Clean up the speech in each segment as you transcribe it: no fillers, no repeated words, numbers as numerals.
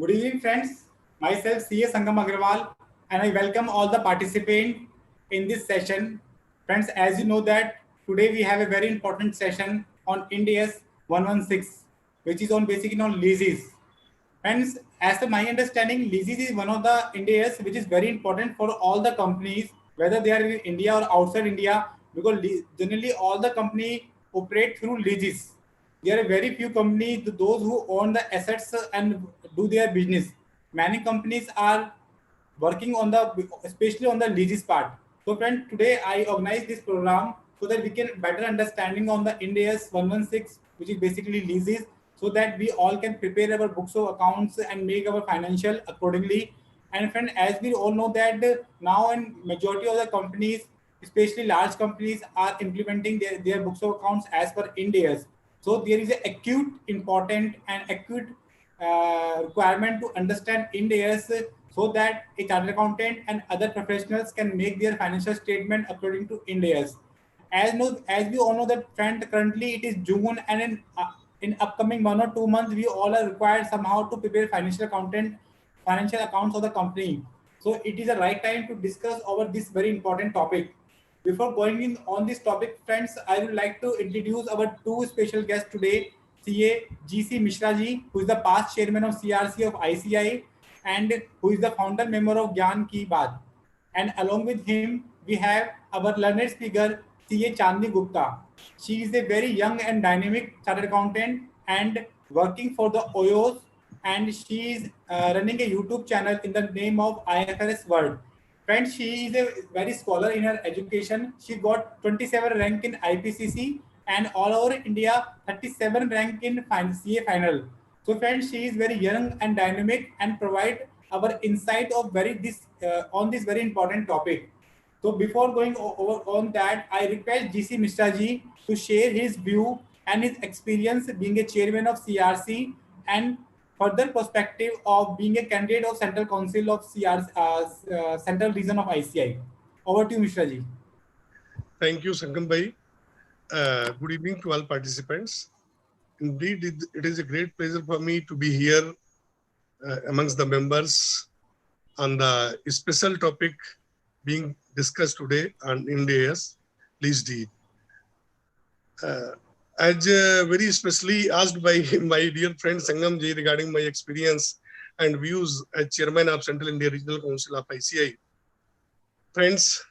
Good evening, friends. Myself, C.A. Sangam Agrawal, and I welcome all the participants in this session. Friends, as you know that today we have a very important session on India's 116, which is on basically on leases. Friends, as per my understanding, leases is one of the India's which is very important for all the companies, whether they are in India or outside India, because generally all the company operate through leases. There are very few companies, those who own the assets and do their business. Many companies are working on the especially on the leases part. So friend, today I organize this program so that we can better understanding on the India's 116, which is basically leases, so that we all can prepare our books of accounts and make our financial accordingly. And friend, as we all know that now in majority of the companies, especially large companies, are implementing their books of accounts as per India's. So there is a acute important and acute requirement to understand Ind AS so that a chartered accountant and other professionals can make their financial statement according to Ind AS. As we all know that friend, currently it is June, and in upcoming 1 or 2 months we all are required somehow to prepare financial accounts of the company. So it is the right time to discuss over this very important topic. Before going in on this topic, friends, I would like to introduce our two special guests today, CA GC Mishra ji, who is the past chairman of CRC of ICI and who is the founder member of Gyan Ki Baat. And along with him, we have our learned speaker, CA Chandni Gupta. She is a very young and dynamic chartered accountant and working for the OYOS, and she is running a YouTube channel in the name of IFRS World. Friends, she is a very scholar in her education. She got 27 rank in IPCC and all over India 37 rank in CA final. So friends, she is very young and dynamic and provide our insight of very this on this very important topic. So before going over on that, I request GC Mishra ji to share his view and his experience being a chairman of CRC and further perspective of being a candidate of Central Council of CRC, Central Region of ICI. Over to you, Mishra ji. Thank you, Sangam bhai. Good evening to all participants. Indeed, it is a great pleasure for me to be here amongst the members on the special topic being discussed today on Ind AS lease deed. As very especially asked by my dear friend Sangam ji regarding my experience and views as chairman of Central India Regional Council of ICI. Friends,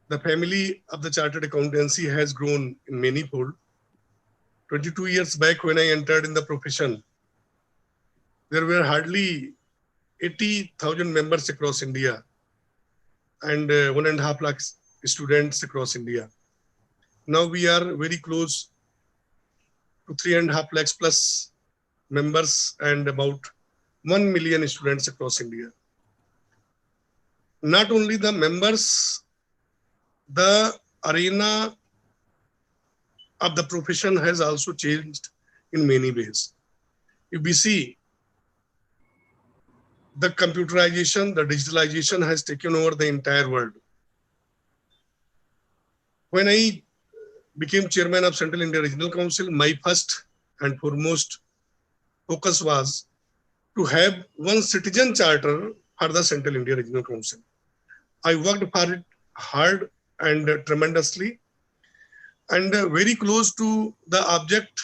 the family of the chartered accountancy has grown in many fold. 22 years back when I entered in the profession, there were hardly 80,000 members across India and 1.5 lakh students across India. Now we are very close to 3.5 lakhs plus members and about 1 million students across India. Not only the members, the arena of the profession has also changed in many ways. If we see, the computerization, the digitalization has taken over the entire world. When I became chairman of Central India Regional Council, my first and foremost focus was to have one citizen charter for the Central India Regional Council. I worked for it hard and tremendously, and very close to the object.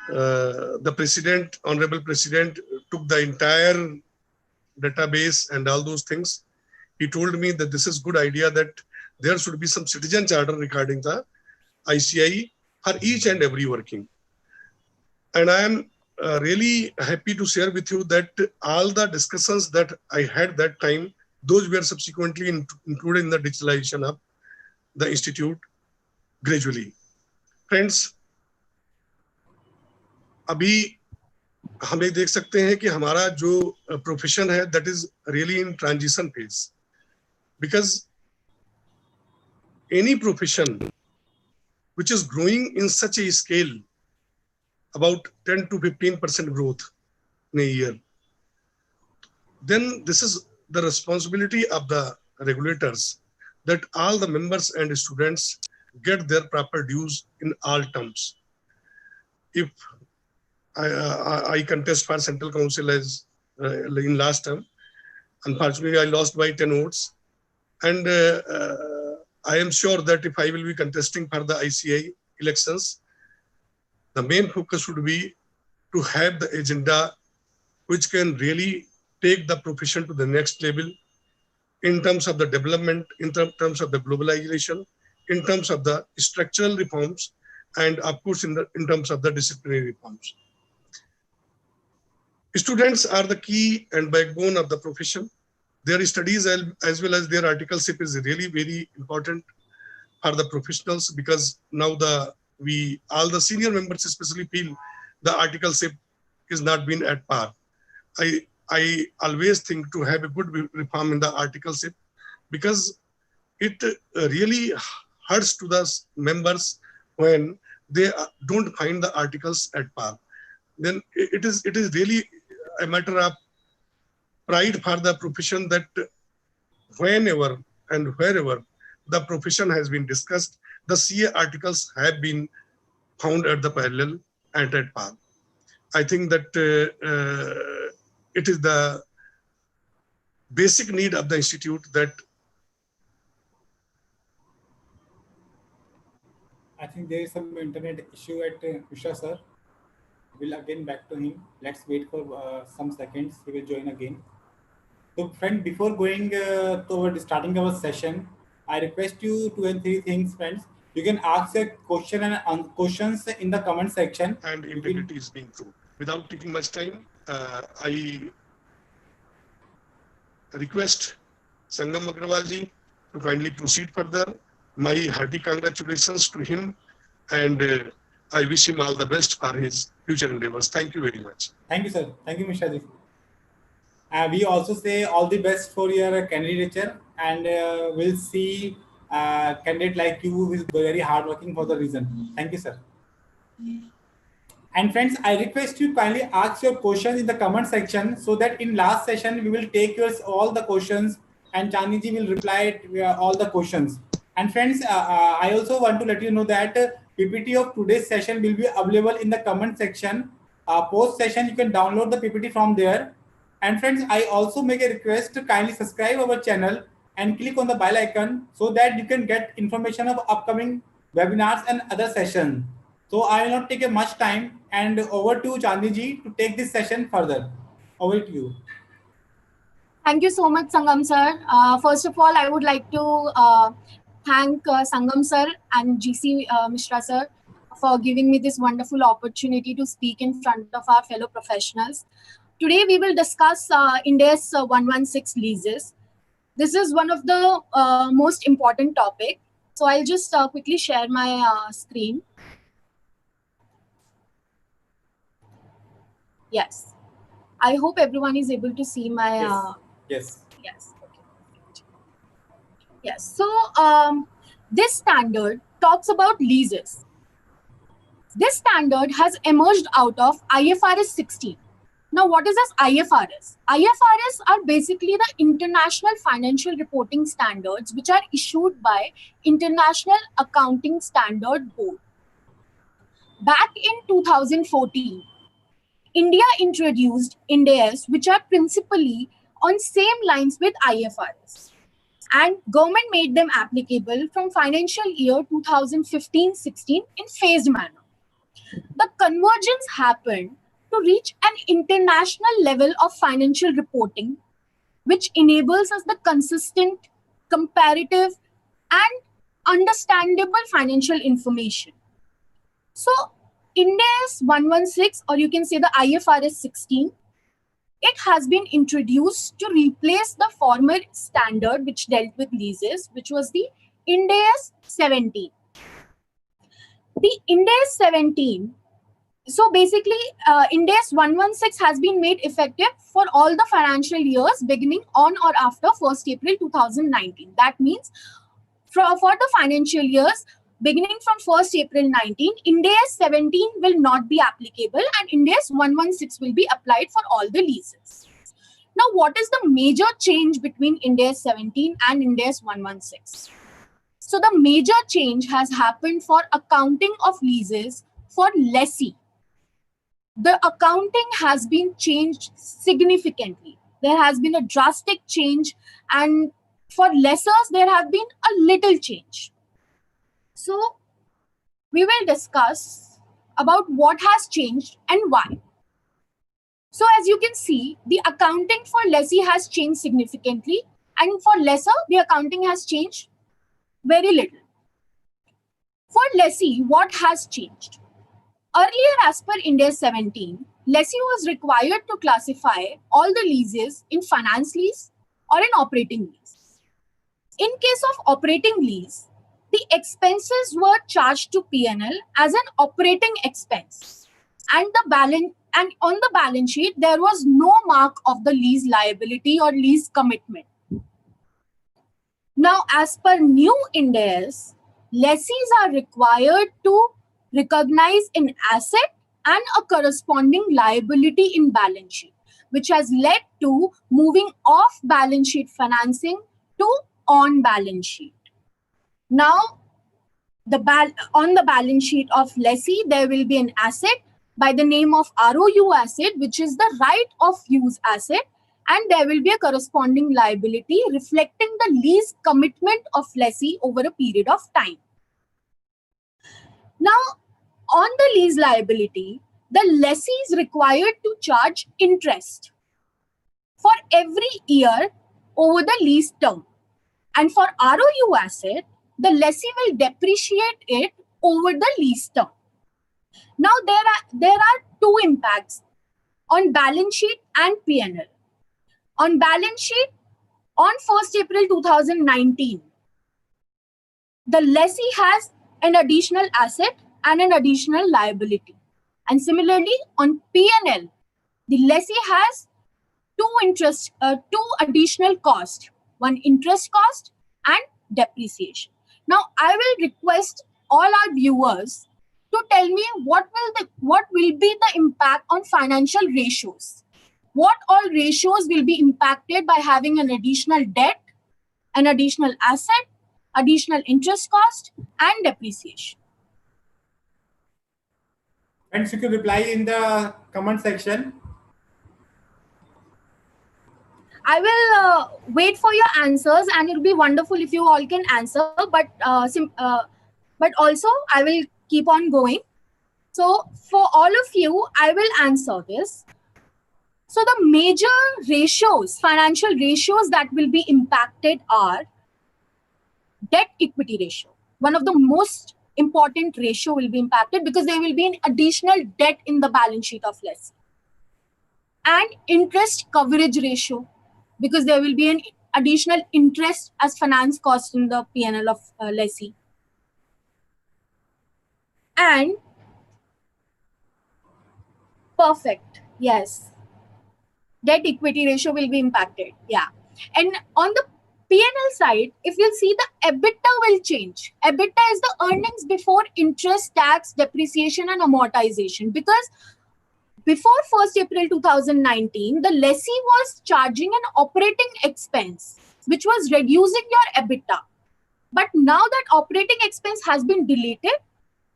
The president, honorable president, took the entire database and all those things. He told me that this is good idea that there should be some citizen charter regarding the ICI for each and every working. And I am really happy to share with you that all the discussions that I had that time, those were subsequently included in the digitalization of the institute gradually. Friends, अभी हम ये देख सकते हैं कि हमारा जो profession है that is really in transition phase, because any profession which is growing in such a scale, about 10 to 15% growth in a year, then this is the responsibility of the regulators that all the members and students get their proper dues in all terms. If I contest for Central Council as in last term. Unfortunately, I lost by 10 votes. And I am sure that if I will be contesting for the ICI elections, the main focus should be to have the agenda which can really take the profession to the next level in terms of the development, in terms of the globalization, in terms of the structural reforms, and of course in terms of the disciplinary reforms. Students are the key and backbone of the profession. Their studies as well as their articleship is really very important for the professionals, because now all the senior members especially feel the articleship is not been at par. I always think to have a good reform in the articleship, because it really hurts to the members when they don't find the articles at par. Then it is really a matter of pride for the profession that whenever and wherever the profession has been discussed, the CA articles have been found at the parallel and at par. I think that it is the basic need of the institute that. I think there is some internet issue at Mishra sir. We'll again back to him. Let's wait for some seconds. He will join again. So friend, before going toward starting our session, I request you 2 and 3 things, friends. You can ask a question and questions in the comment section. And integrity is being proved. Without taking much time, I request Sangam Agrawal ji to kindly proceed further. My hearty congratulations to him, and I wish him all the best for his future endeavors. Thank you very much. Thank you, sir. Thank you, Mishra ji. We also say all the best for your candidature, and we'll see candidate like you who is very hardworking for the reason. Thank you, sir. And friends, I request you kindly ask your questions in the comment section, so that in last session we will take yours all the questions and Chandni ji will reply all the questions. And friends, I also want to let you know that PPT of today's session will be available in the comment section. Post session, you can download the PPT from there. And friends, I also make a request to kindly subscribe our channel and click on the bell icon, so that you can get information of upcoming webinars and other sessions. So I will not take much time, and over to Chandni ji to take this session further. Over to you. Thank you so much, Sangam sir. First of all, I would like to thank Sangam sir and GC Mishra sir for giving me this wonderful opportunity to speak in front of our fellow professionals. Today, we will discuss Ind AS 116 leases. This is one of the most important topic. So I'll just quickly share my screen. Yes. I hope everyone is able to see my... Yes. Yes. Okay. Yes. So this standard talks about leases. This standard has emerged out of IFRS 16. Now, what is this IFRS? IFRS are basically the International Financial Reporting Standards, which are issued by International Accounting Standard Board. Back in 2014, India introduced Ind AS, which are principally on same lines with IFRS. And government made them applicable from financial year 2015-16 in phased manner. The convergence happened to reach an international level of financial reporting, which enables us the consistent, comparative, and understandable financial information. So, Ind AS 116, or you can say the IFRS 16, it has been introduced to replace the former standard which dealt with leases, which was the Ind AS 17. The Ind AS 17, so basically, Ind AS 116 has been made effective for all the financial years beginning on or after 1st April 2019. That means for the financial years beginning from 1st April 19, Ind AS 17 will not be applicable and Ind AS 116 will be applied for all the leases. Now, what is the major change between Ind AS 17 and Ind AS 116? So the major change has happened for accounting of leases for lessee. the accounting has been changed significantly. There has been a drastic change, and for lessors, there have been a little change. So we will discuss about what has changed and why. So as you can see, the accounting for lessee has changed significantly, and for lessor, the accounting has changed very little. For lessee, what has changed? Earlier, as per Ind AS 17, lessee was required to classify all the leases in finance lease or in operating lease. In case of operating lease, the expenses were charged to P&L as an operating expense, and on the balance sheet there was no mark of the lease liability or lease commitment. Now, as per new Ind AS, lessees are required to recognize an asset and a corresponding liability in balance sheet, which has led to moving off balance sheet financing to on balance sheet. Now, on the balance sheet of lessee, there will be an asset by the name of ROU asset, which is the right of use asset, and there will be a corresponding liability reflecting the lease commitment of lessee over a period of time. Now, on the lease liability, the lessee is required to charge interest for every year over the lease term. And for ROU asset, the lessee will depreciate it over the lease term. Now, there are two impacts on balance sheet and P&L. On balance sheet, on 1st April 2019, the lessee has an additional asset and an additional liability. And similarly, on P&L, the lessee has two additional costs, one interest cost and depreciation. Now, I will request all our viewers to tell me what will be the impact on financial ratios. What all ratios will be impacted by having an additional debt, an additional asset, additional interest cost, and depreciation? Friends, you can reply in the comment section. I will wait for your answers, and it'll be wonderful if you all can answer. But also, I will keep on going. So for all of you, I will answer this. So the major ratios, financial ratios that will be impacted are debt equity ratio. One of the most important ratio will be impacted because there will be an additional debt in the balance sheet of lessee. And interest coverage ratio, because there will be an additional interest as finance cost in the P&L of lessee. And perfect, yes. Debt equity ratio will be impacted, yeah. And on the P&L side, if you'll see, the EBITDA will change. EBITDA is the earnings before interest, tax, depreciation, and amortization. Because before 1st April 2019, the lessee was charging an operating expense, which was reducing your EBITDA. But now that operating expense has been deleted,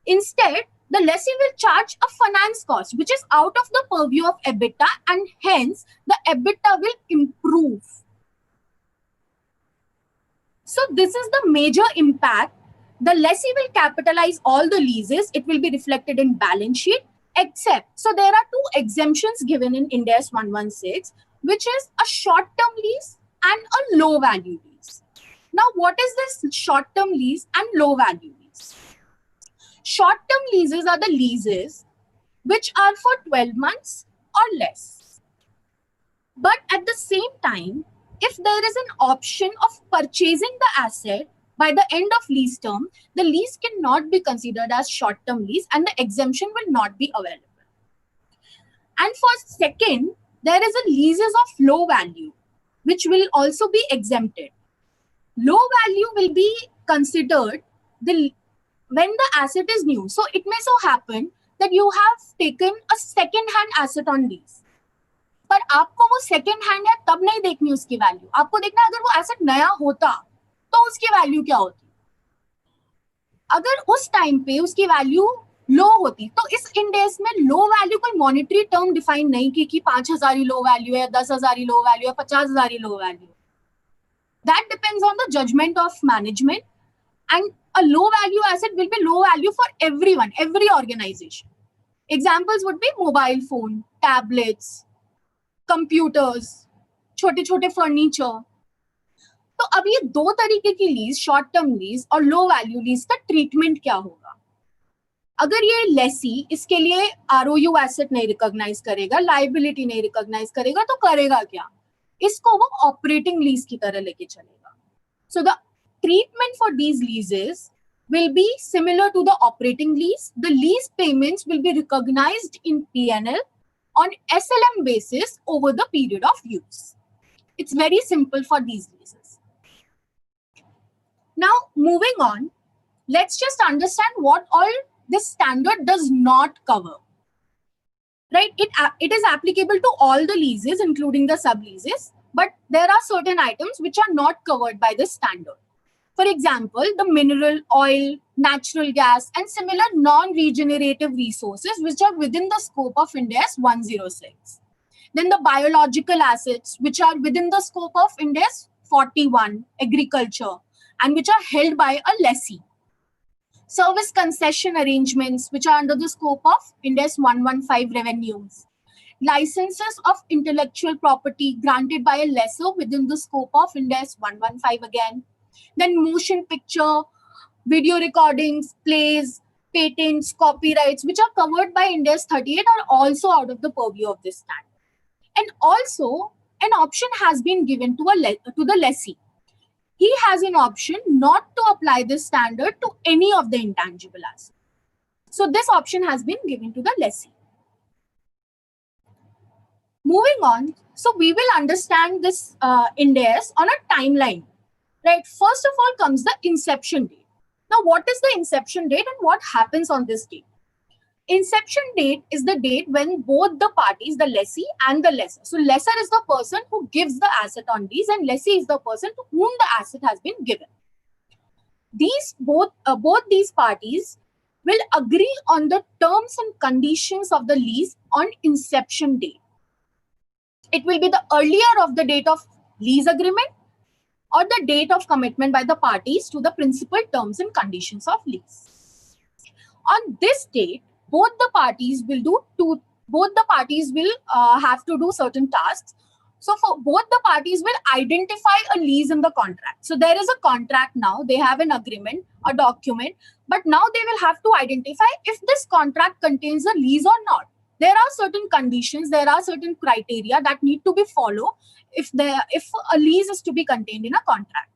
instead, the lessee will charge a finance cost, which is out of the purview of EBITDA, and hence the EBITDA will improve. So this is the major impact. The lessee will capitalize all the leases. It will be reflected in balance sheet, except, so there are two exemptions given in Ind AS 116, which is a short-term lease and a low-value lease. Now, what is this short-term lease and low-value lease? Short-term leases are the leases which are for 12 months or less. But at the same time, if there is an option of purchasing the asset by the end of lease term, the lease cannot be considered as short-term lease and the exemption will not be available. And for second, there is a leases of low value, which will also be exempted. Low value will be considered when the asset is new. So it may so happen that you have taken a second-hand asset on lease. पर आपको वो second hand है तब नहीं देखनी उसकी value, आपको देखना अगर वो एसेट नया होता तो उसकी वैल्यू क्या होती. अगर उस टाइम पे उसकी वैल्यू लो होती, तो इस इंडेस में लो वैल्यू कोई मॉनेटरी टर्म डिफाइन नहीं कि 5,000 ही लो वैल्यू है, 10,000 ही लो वैल्यू है, 50,000 ही लो वैल्यू है. That depends on the judgment of management, and a low value asset will be low value for everyone, every organization. Examples would be mobile phone, tablets, computers, छोटे छोटे furniture. तो अब ये दो तरीके की लीज, शॉर्ट टर्म लीज और low value lease का ट्रीटमेंट क्या होगा? अगर ये लेसी इसके लिए आरओयू एसेट नहीं रिकॉग्नाइज करेगा, लाइबिलिटी नहीं रिकॉग्नाइज करेगा, तो करेगा क्या? इसको वो ऑपरेटिंग लीज की तरह लेके चलेगा. So the treatment for these लीजेस will be similar to the operating lease. The lease payments will be recognized in P&L on SLM basis over the period of use. It's very simple for these leases. Now, moving on, let's just understand what all this standard does not cover. Right? It is applicable to all the leases, including the subleases, but there are certain items which are not covered by this standard. For example, the mineral, oil, natural gas, and similar non-regenerative resources which are within the scope of Ind AS 106. Then the biological assets which are within the scope of Ind AS 41, agriculture, and which are held by a lessee. Service concession arrangements which are under the scope of Ind AS 115 revenues. Licenses of intellectual property granted by a lessor within the scope of Ind AS 115 again. Then motion picture, video recordings, plays, patents, copyrights, which are covered by Ind AS 38 are also out of the purview of this standard. And also, an option has been given to the lessee. He has an option not to apply this standard to any of the intangible assets. So this option has been given to the lessee. Moving on, so we will understand this Ind AS on a timeline. Right. First of all comes the inception date. Now, what is the inception date and what happens on this date? Inception date is the date when both the parties, the lessee and the lessor. So, lessor is the person who gives the asset on lease, and lessee is the person to whom the asset has been given. These both these parties will agree on the terms and conditions of the lease on inception date. It will be the earlier of the date of lease agreement or the date of commitment by the parties to the principal terms and conditions of lease. On this date, both the parties will have to do certain tasks. So for both the parties will identify a lease in the contract. So there is a contract now, they have an agreement, a document, but now they will have to identify if this contract contains a lease or not. There are certain conditions, there are certain criteria that need to be followed if a lease is to be contained in a contract.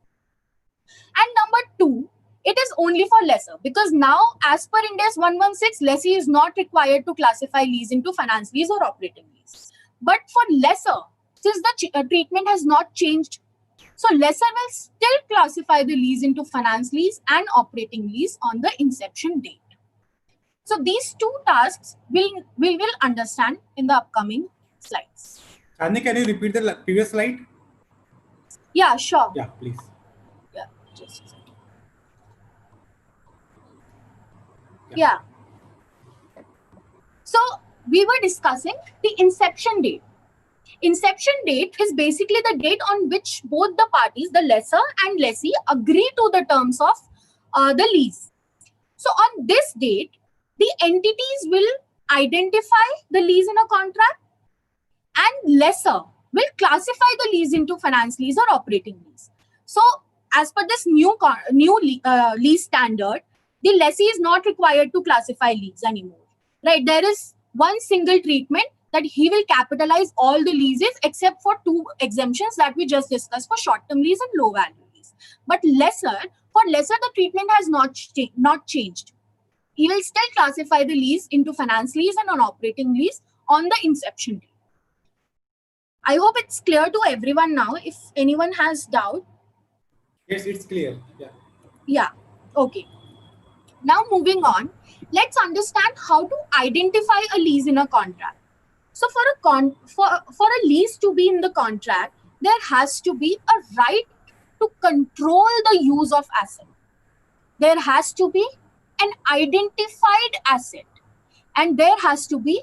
And number two, it is only for lessor, because now as per Ind AS 116, lessee is not required to classify lease into finance lease or operating lease. But for lessor, since the treatment has not changed, so lessor will still classify the lease into finance lease and operating lease on the inception date. So these two tasks we will understand in the upcoming slides. Chandni, can you repeat the previous slide? Yeah, sure. Yeah, please. Yeah, just a second. Yeah. So we were discussing the inception date. Inception date is basically the date on which both the parties, the lessor and lessee, agree to the terms of the lease. So on this date, the entities will identify the lease in a contract, and lessor will classify the lease into finance lease or operating lease. So as per this new lease standard, the lessee is not required to classify lease anymore. Right? There is one single treatment that he will capitalize all the leases except for two exemptions that we just discussed for short-term lease and low-value lease. But for lessor, the treatment has not changed. He will still classify the lease into finance lease and an operating lease on the inception date. I hope it's clear to everyone now. If anyone has doubt. Yes, it's clear. Yeah. Yeah. Okay. Now moving on, let's understand how to identify a lease in a contract. So for a lease to be in the contract, there has to be a right to control the use of asset. There has to be an identified asset, and there has to be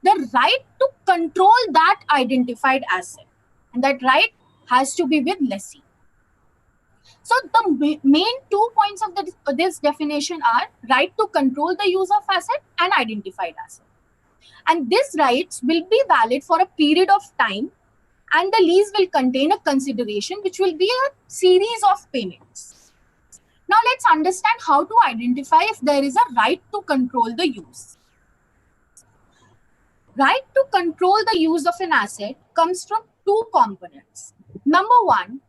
the right to control that identified asset, and that right has to be with lessee. So the main 2 points of this definition are right to control the use of asset and identified asset. And these rights will be valid for a period of time, and the lease will contain a consideration which will be a series of payments. Now let's understand how to identify if there is a right to control the use. Right to control the use of an asset comes from two components. Number one,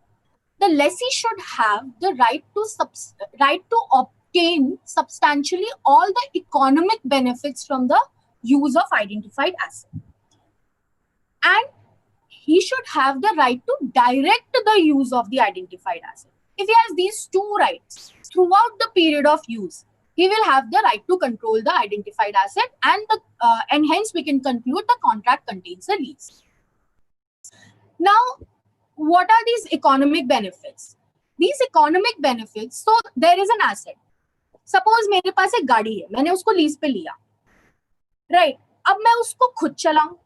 the lessee should have the right to obtain substantially all the economic benefits from the use of identified asset. And he should have the right to direct the use of the identified asset. If he has these two rights throughout the period of use, he will have the right to control the identified asset, and hence we can conclude the contract contains a lease. Now, what are these economic benefits? These economic benefits, so there is an asset. Suppose मेरे पास एक गाड़ी है, मैंने उसको lease पे लिया, right? अब मैं उसको खुद चलाऊं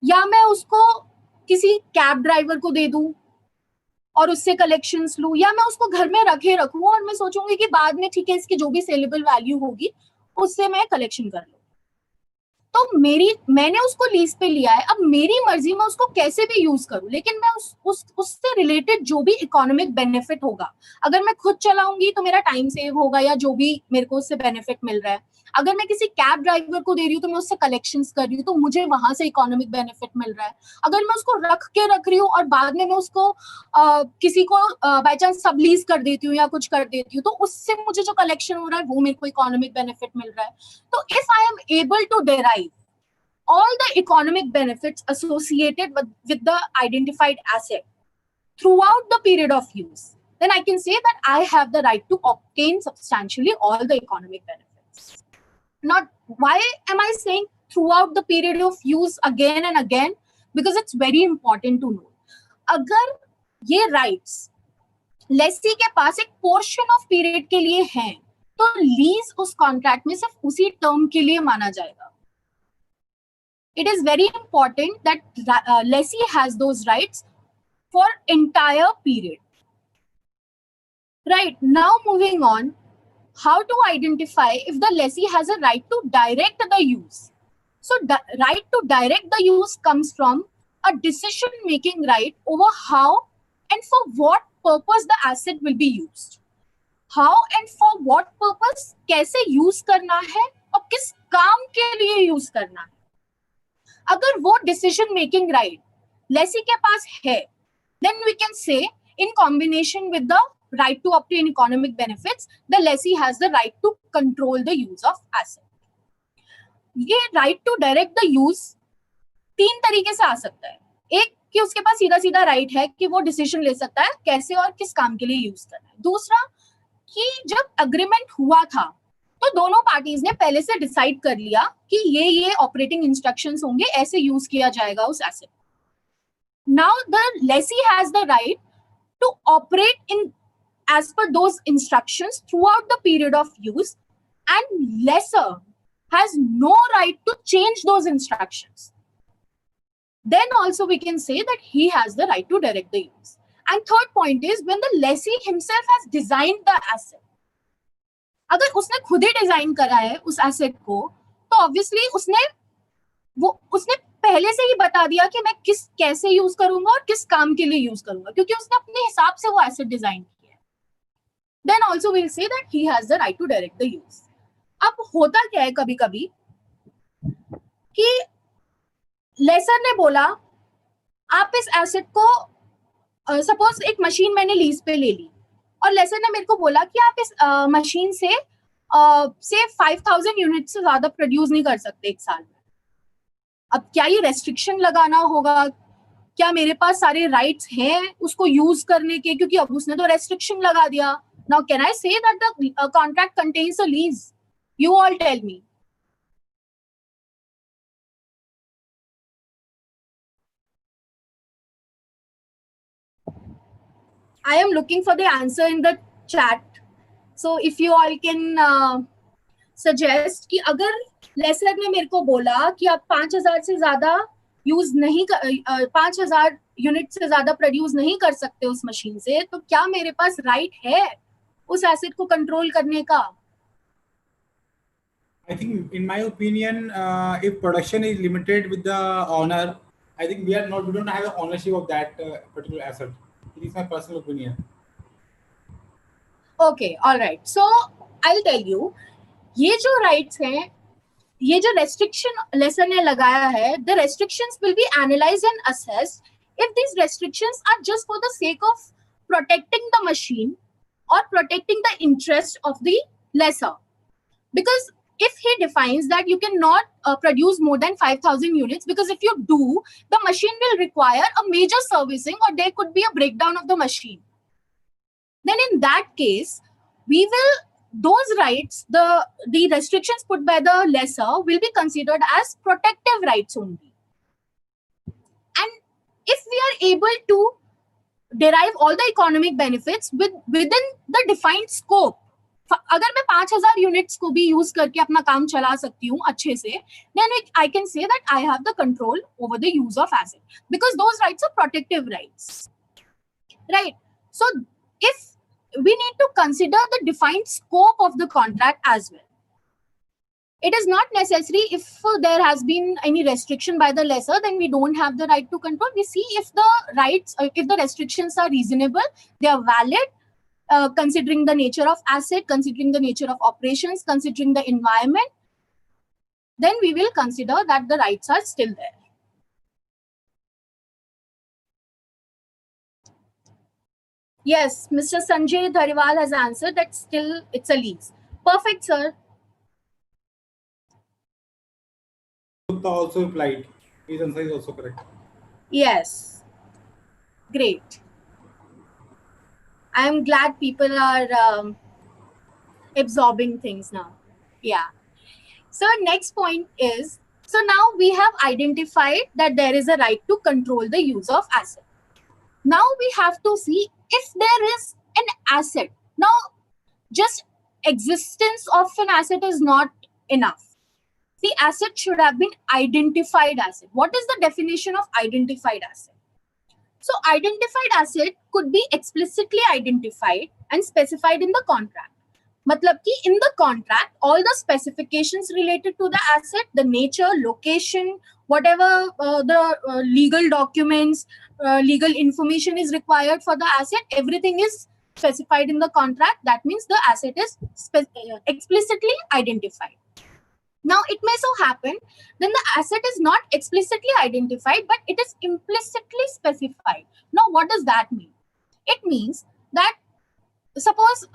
या मैं उसको किसी कैब ड्राइवर को दे दूं और उससे कलेक्शंस लूं, या मैं उसको घर में रखूं और मैं सोचूंगी कि बाद में ठीक है इसकी जो भी सेलेबल वैल्यू होगी उससे मैं कलेक्शन कर लूं. तो मैंने उसको लीज पे लिया है, अब मेरी मर्जी में उसको कैसे भी यूज करूं, लेकिन मैं उससे रिलेटेड जो भी इकोनॉमिक बेनिफिट होगा, अगर मैं खुद चलाऊंगी तो मेरा टाइम सेव होगा या जो भी मेरे को उससे बेनिफिट मिल रहा है. अगर मैं किसी कैब ड्राइवर को दे रही हूँ तो मैं उससे कलेक्शंस कर रही हूँ तो मुझे वहां से इकोनॉमिक बेनिफिट मिल रहा है. अगर मैं उसको रख रही हूँ और बाद में मैं उसको किसी को बाय चांस सब लीज कर देती हूँ या कुछ कर देती हूँ तो उससे मुझे जो कलेक्शन हो रहा है वो मेरे को इकोनॉमिक बेनिफिट मिल रहा है. तो if I am able to derive all the economic benefits associated with the identified asset throughout the period of use, then I can say that I have the right to obtain substantially all the economic benefits. Not why am I saying throughout the period of use again and again? Because it's very important to know. अगर ये rights lessee के पास एक portion of period के लिए हैं, तो lease उस contract में सिर्फ उसी term के लिए माना जाएगा. It is very important that lessee has those rights for entire period. Right, now moving on, how to identify if the lessee has a right to direct the use. So right to direct the use comes from a decision-making right over how and for what purpose the asset will be used. How and for what purpose, कैसे use करना है और किस काम के लिए use करना है. अगर वो डिसीजन मेकिंग राइट लेसी के पास है, then we can say in combination with the right to obtain economic benefits, the lessee has the right to control the use of asset. ये right to direct the use तीन तरीके से आ सकता है. एक कि उसके पास सीधा सीधा राइट है कि वो डिसीजन ले सकता है कैसे और किस काम के लिए यूज करना है. दूसरा कि जब अग्रीमेंट हुआ था तो दोनों पार्टीज ने पहले से डिसाइड कर लिया कि ये ऑपरेटिंग इंस्ट्रक्शंस होंगे, ऐसे यूज किया जाएगा उस asset. Now the lessee has the right to operate in as per those instructions throughout the period of use, and lessor has no right to change those instructions. Then also we can say that he has the right to direct the use. And third point is when the lessee himself has designed the asset. अगर उसने खुद ही design करा है उस asset को तो obviously उसने पहले से ही बता दिया कि मैं कैसे यूज करूंगा और किस काम के लिए यूज करूंगा, क्योंकि उसने अपने हिसाब से वो एसेट डिजाइन किया है. Then also will say that he has the right to direct the use. अब होता क्या है कभी कभी कि लेसर ने बोला आप इस एसेट को सपोज एक मशीन मैंने लीज पे ले ली और लेसर ने मेरे को बोला कि आप इस मशीन से 5000 यूनिट से ज्यादा प्रोड्यूस नहीं कर सकते एक साल में. अब क्या ये रेस्ट्रिक्शन लगाना होगा? क्या मेरे पास सारे राइट्स हैं उसको यूज करने के? क्योंकि अब उसने तो रेस्ट्रिक्शन लगा दिया. Now can I say that the contract contains a lease? You all tell me. I am looking for the answer in the chat. So if you all can suggest कि अगर लेसर ने मेरे को बोला कि आप 5,000 से ज्यादा यूज नहीं 5,000 यूनिट से ज्यादा प्रोड्यूस नहीं कर सकते उस मशीन से, तो क्या मेरे पास राइट है उस एसिड को कंट्रोल करने का? I think, in my opinion, if production is limited with the owner, I think we don't have the ownership of that particular asset. It is my personal opinion. Okay, all right. So I'll tell you, ये जो rights हैं, ये जो restriction laser ने लगाया है, the restrictions will be analyzed and assessed if these restrictions are just for the sake of protecting the machine or protecting the interest of the lessor. Because if he defines that you cannot produce more than 5,000 units, because if you do, the machine will require a major servicing or there could be a breakdown of the machine. Then in that case, we will, those rights, the restrictions put by the lessor will be considered as protective rights only. And if we are able to derive all the economic benefits within the defined scope, अगर मैं 5,000 units को भी use करके अपना काम चला सकती हूँ अच्छे से, then I can say that I have the control over the use of asset, because those rights are protective rights, right? So if we need to consider the defined scope of the contract as well. It is not necessary if there has been any restriction by the lessor, then we don't have the right to control. We see if the rights, if the restrictions are reasonable, they are valid, considering the nature of asset, considering the nature of operations, considering the environment, then we will consider that the rights are still there. Yes, Mr. Sanjay Dhariwal has answered that still it's a lease. Perfect, sir. Gupta also replied. His answer is also correct. Yes. Great. I am glad people are absorbing things now. Yeah. So next point is, so now we have identified that there is a right to control the use of asset. Now we have to see if there is an asset. Now, just existence of an asset is not enough. The asset should have been identified asset. What is the definition of identified asset? So identified asset could be explicitly identified and specified in the contract. Matlab ki in the contract, all the specifications related to the asset, the nature, location, whatever the legal documents, legal information is required for the asset, everything is specified in the contract. That means the asset is explicitly identified. Now, it may so happen, then the asset is not explicitly identified, but it is implicitly specified. Now, what does that mean? It means that, suppose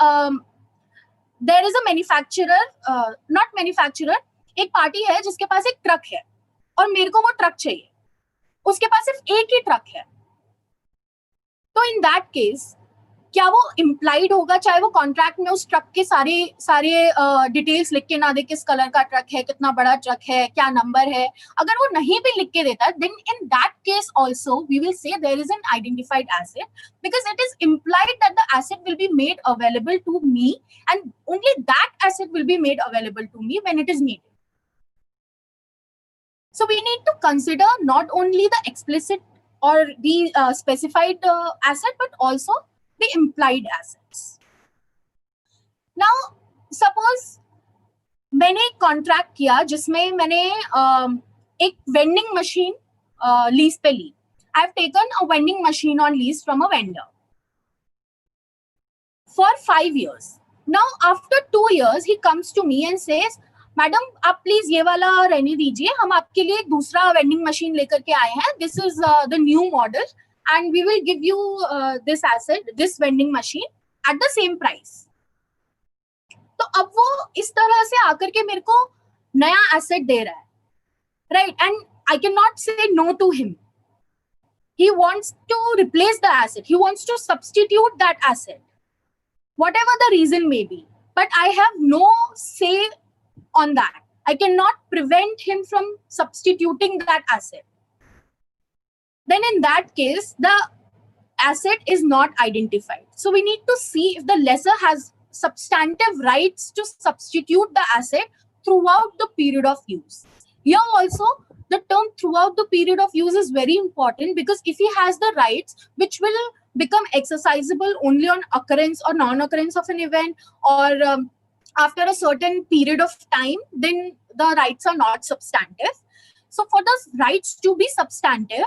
there is a manufacturer, not manufacturer, एक party है जिसके पास एक truck है और मेरे को वो truck चाहिए, उसके पास सिर्फ एक ही ट्रक है. तो in that case, क्या वो implied होगा, चाहे वो कॉन्ट्रैक्ट में उस ट्रक के सारे डिटेल्स लिख के ना दे, किस कलर का ट्रक है, कितना बड़ा ट्रक है, क्या नंबर है, अगर वो नहीं भी लिख के देता, then in that case also we will say there is an identified asset, because it is implied that the asset will be made available to me, and only that asset will be made available to me when it is needed. So we need to consider not only the explicit or the specified asset, but also the implied assets. Now, suppose मैंने एक contract किया जिसमें मैंने एक vending machine lease पे ली. I have taken a vending machine on lease from a vendor for 5 years. Now, after 2 years, he comes to me and says, madam आप please ये वाला रहने दीजिए, हम आपके लिए एक दूसरा वेंडिंग मशीन लेकर के आए हैं, this is the new model and we will give you this asset, this vending machine at the same price. तो अब वो इस तरह से आकर के मेरे को नया asset दे रहा है, right? And I cannot say no to him. He wants to replace the asset. He wants to substitute that asset, whatever the reason may be. But I have no say on that. I cannot prevent him from substituting that asset. Then in that case, the asset is not identified. So we need to see if the lessor has substantive rights to substitute the asset throughout the period of use. Here also, the term throughout the period of use is very important, because if he has the rights which will become exercisable only on occurrence or non-occurrence of an event, or after a certain period of time, then the rights are not substantive. So for those rights to be substantive,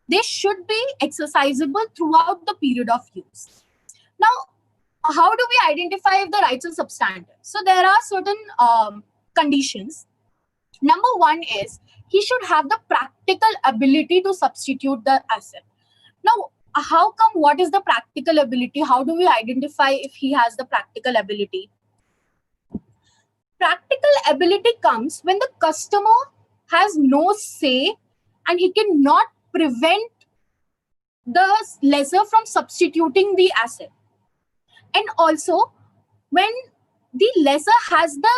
they should be exercisable throughout the period of use. Now, how do we identify if the rights are substantive? So there are certain conditions. Number one is he should have the practical ability to substitute the asset. Now, how come? What is the practical ability? How do we identify if he has the practical ability? Practical ability comes when the customer has no say and he cannot prevent the lessor from substituting the asset. And also when the lessor has the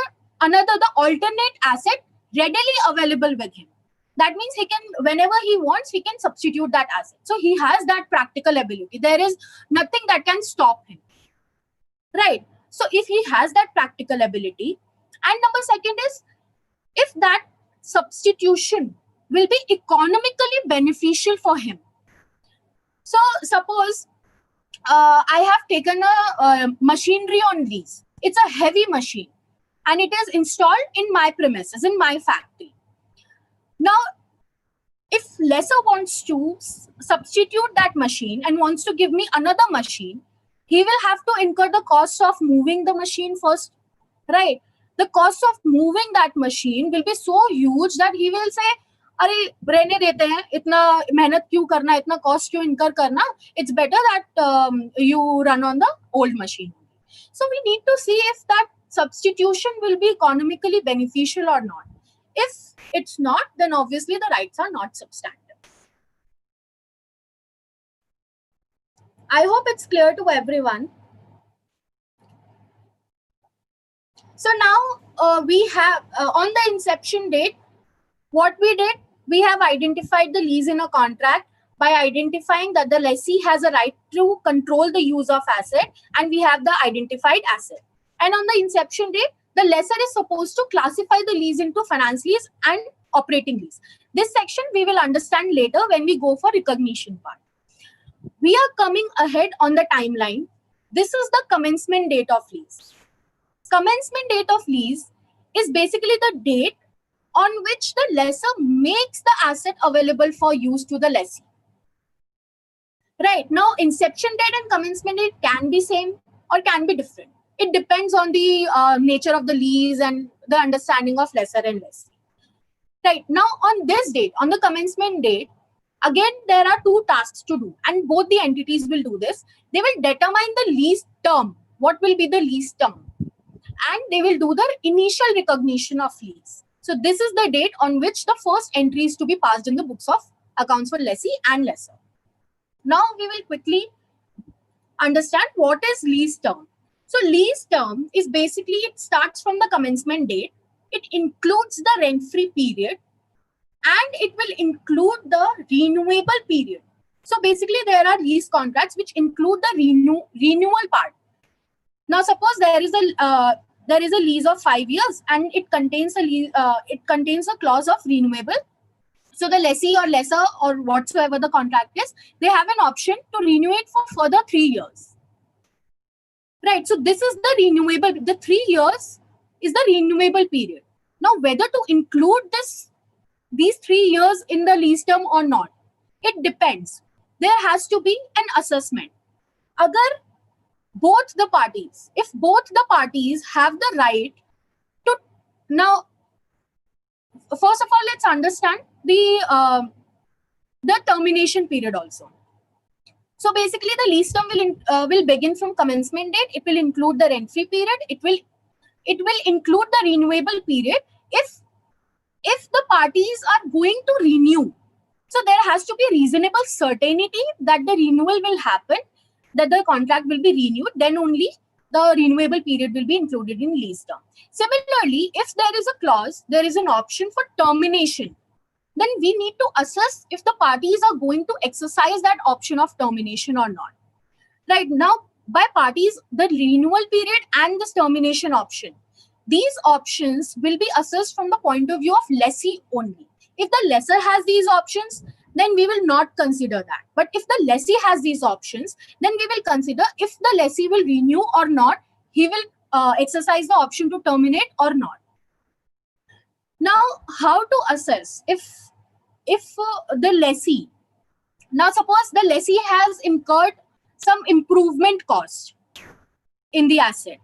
alternate asset readily available with him. That means he can, whenever he wants, he can substitute that asset. So he has that practical ability. There is nothing that can stop him. Right. So if he has that practical ability, and number second is if that substitution will be economically beneficial for him. So suppose I have taken a machinery on lease. It's a heavy machine and it is installed in my premises, in my factory. Now, if lessor wants to substitute that machine and wants to give me another machine, he will have to incur the cost of moving the machine first, right? The cost of moving that machine will be so huge that he will say, अरे रहने देते हैं, इतना मेहनत क्यों करना, इतना cost क्यों incur करना? It's better that you run on the old machine. So we need to see if that substitution will be economically beneficial or not. If it's not, then obviously the rights are not substantive. I hope it's clear to everyone. So now we have on the inception date, what we did, we have identified the lease in a contract by identifying that the lessee has a right to control the use of asset, and we have the identified asset. And on the inception date, the lessor is supposed to classify the lease into finance lease and operating lease. This section we will understand later when we go for recognition part. We are coming ahead on the timeline. This is the commencement date of lease. Commencement date of lease is basically the date on which the lessor makes the asset available for use to the lessee. Right, now inception date and commencement date can be same or can be different. It depends on the nature of the lease and the understanding of lessor and lessee. Right, now on this date, on the commencement date, again there are two tasks to do, and both the entities will do this. They will determine the lease term. What will be the lease term? And they will do the initial recognition of lease. So this is the date on which the first entry is to be passed in the books of accounts for lessee and lessor. Now we will quickly understand what is lease term. So lease term is basically, it starts from the commencement date. It includes the rent-free period and it will include the renewable period. So basically there are lease contracts which include the renewal part. Now suppose there is a lease of 5 years and it contains a clause of renewable. So the lessee or lessor or whatsoever the contract is, they have an option to renew it for further 3 years. Right, so this is the renewable, the 3 years is the renewable period. Now whether to include these 3 years in the lease term or not, it depends. There has to be an assessment. Agar both the parties, if both the parties have the right to, now first of all let's understand the termination period also. So basically the lease term will begin from commencement date. It will include the rent-free period. It will include the renewable period if the parties are going to renew. So there has to be reasonable certainty that the renewal will happen, that the contract will be renewed, then only the renewable period will be included in lease term. Similarly, if there is a clause, there is an option for termination, then we need to assess if the parties are going to exercise that option of termination or not. Right now, by parties the renewal period and the termination option. These options will be assessed from the point of view of lessee only. If the lessor has these options, then we will not consider that. But if the lessee has these options, then we will consider if the lessee will renew or not. He will exercise the option to terminate or not. Now, how to assess if the lessee, now suppose the lessee has incurred some improvement cost in the asset,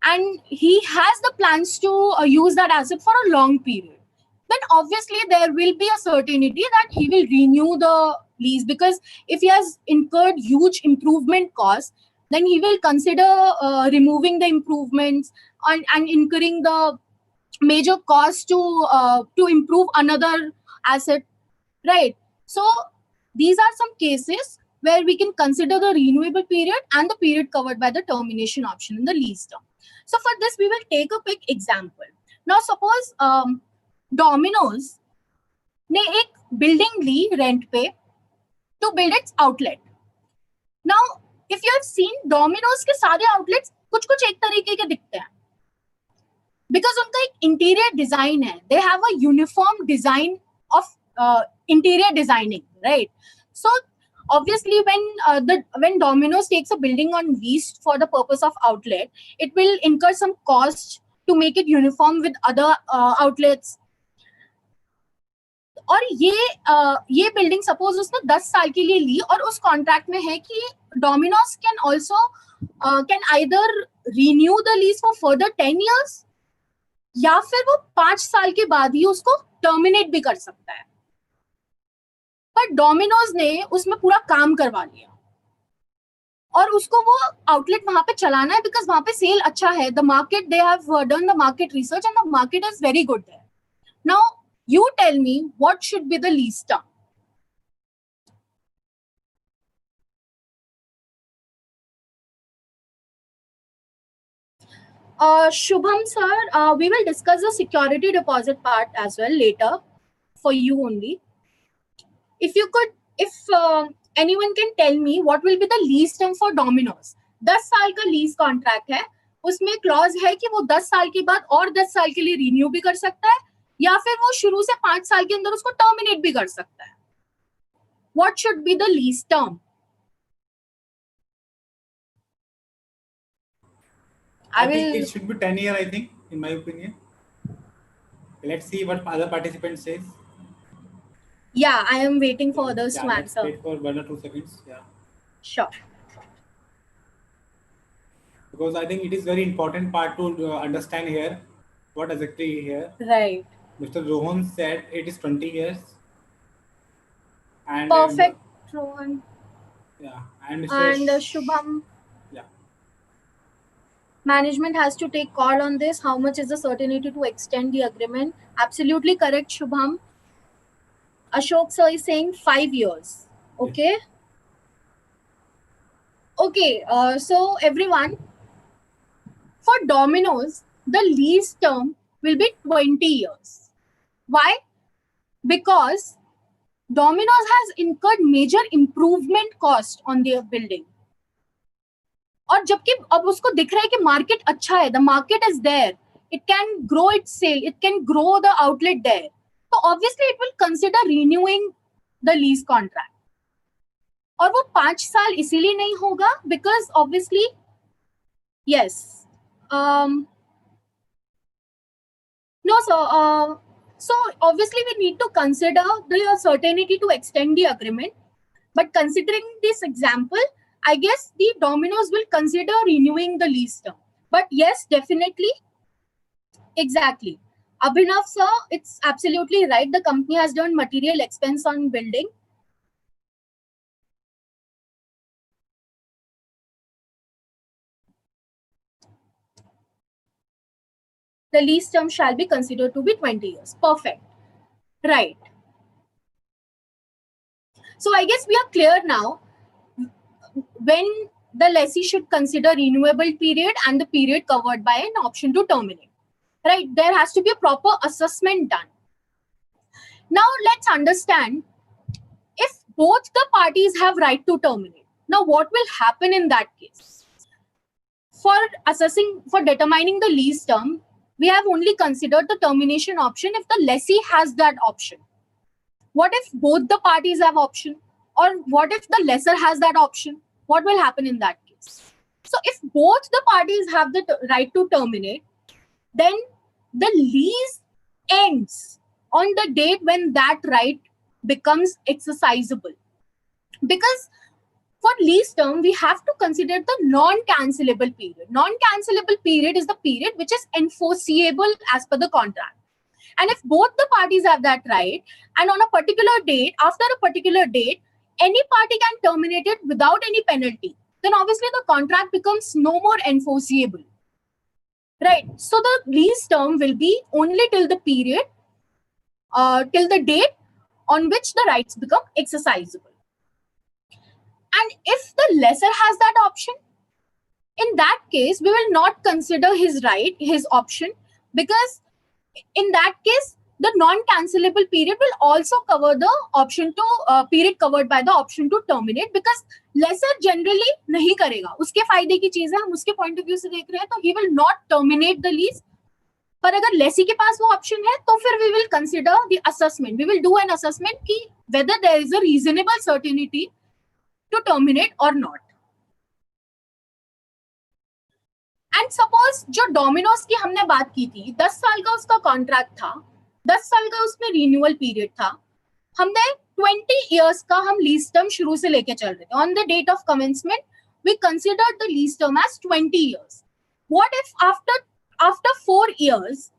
and he has the plans to use that asset for a long period, then obviously there will be a certainty that he will renew the lease, because if he has incurred huge improvement costs, then he will consider removing the improvements and incurring the major cost to improve another asset, right? So these are some cases where we can consider the renewable period and the period covered by the termination option in the lease term. So for this, we will take a quick example. Now suppose Domino's ने एक building ली rent पे to build its outlet. Now, if you have seen, Domino's के सारे outlets कुछ एक तरीके के दिखते हैं, because उनका एक interior design है. They have a uniform design of interior designing, right? So obviously, when Domino's takes a building on lease for the purpose of outlet, it will incur some cost to make it uniform with other outlets. और ये building suppose उसने 10 साल के लिए ली और उस contract में है कि Domino's can either renew the lease for further 10 years, या फिर वो 5 साल के बाद ही उसको टर्मिनेट भी कर सकता है. पर डोमिनोज ने उसमें पूरा काम करवा लिया और उसको वो आउटलेट वहां पे चलाना है, बिकॉज वहां पे सेल अच्छा है. The market, they have done the market research and the market is very good there. Now you tell me what should be the lease term. Shubham sir, we will discuss the security deposit part as well later for you only. If anyone can tell me what will be the lease term for Domino's. 10 साल का lease contract है, उसमें clause है कि वो 10 साल के बाद और 10 साल के लिए रिन्यू भी कर सकता है, या फिर वो शुरू से 5 साल के अंदर उसको टर्मिनेट भी कर सकता है. What should be the lease term? I think it should be 10 years, I think, in my opinion. Let's see what other participants says. Yeah, I am waiting for others to answer. Wait for 1 or 2 seconds. Yeah. Sure. Because I think it is very important part to understand here. What exactly here? Right. Mr. Rohan said it is 20 years. And perfect, Rohan. Yeah. And Mr. Shubham. Yeah. Management has to take call on this. How much is the certainty to extend the agreement? Absolutely correct, Shubham. Ashok sir is saying 5 years. Okay. Yes. Okay. So everyone, for Domino's, the lease term will be 20 years. Why? Because Domino's has incurred major improvement cost on their building. और जबकि अब उसको दिख रहा है कि market अच्छा है, the market is there, it can grow its sale, it can grow the outlet there. So obviously it will consider renewing the lease contract. और वो 5 साल इसीलिए नहीं होगा because obviously, yes. No, so obviously we need to consider the certainty to extend the agreement. But considering this example, I guess the Domino's will consider renewing the lease term. But yes, definitely, exactly. Abhinav sir, it's absolutely right. The company has done material expense on building. The lease term shall be considered to be 20 years. Perfect. Right. So I guess we are clear now when the lessee should consider renewable period and the period covered by an option to terminate. Right. There has to be a proper assessment done. Now let's understand if both the parties have right to terminate. Now, what will happen in that case? For determining the lease term, we have only considered the termination option if the lessee has that option. What if both the parties have option? Or what if the lessor has that option? What will happen in that case? So if both the parties have the right to terminate, then the lease ends on the date when that right becomes exercisable. Because for lease term, we have to consider the non-cancelable period. Non-cancelable period is the period which is enforceable as per the contract. And if both the parties have that right, and on a particular date, after a particular date, any party can terminate it without any penalty, then obviously the contract becomes no more enforceable. Right. So the lease term will be only till the period, till the date on which the rights become exercisable. And if the lessor has that option, in that case, we will not consider his right, his option, because in that case, the non-cancelable period will also cover the option to period covered by the option to terminate, because lessor generally नहीं करेगा. उसके फायदे की चीज है, हम उसके point of view से देख रहे हैं, तो he will not terminate the lease. पर अगर lessee के पास वो option है, तो फिर we will consider the assessment. We will do an assessment कि whether there is a reasonable certainty to terminate or not. And suppose जो डोमिनोज की हमने बात की थी, 10 साल का उसका कॉन्ट्रैक्ट था, 10 साल का उसमें रिन्यूअल पीरियड था, हमने 20 इयर्स का हम लीज टर्म शुरू से लेके चल रहे थे. On the date of commencement we considered the lease term as 20 years. What if after 4 years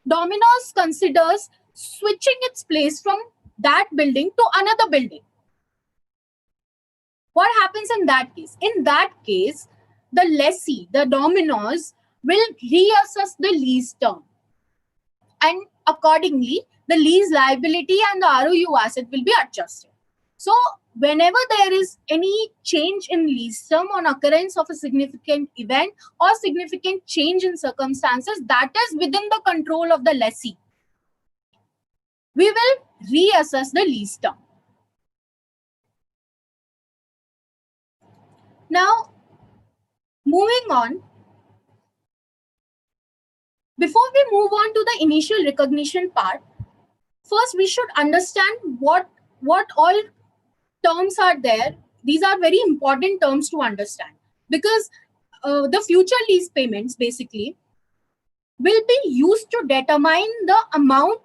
Domino's considers switching its place from that building to another building? What happens in that case? In that case, the lessee, the Domino's, will reassess the lease term. And accordingly, the lease liability and the ROU asset will be adjusted. So, whenever there is any change in lease term on occurrence of a significant event or significant change in circumstances that is within the control of the lessee, we will reassess the lease term. Now, moving on, before we move on to the initial recognition part, first we should understand what all terms are there. These are very important terms to understand, because the future lease payments basically will be used to determine the amount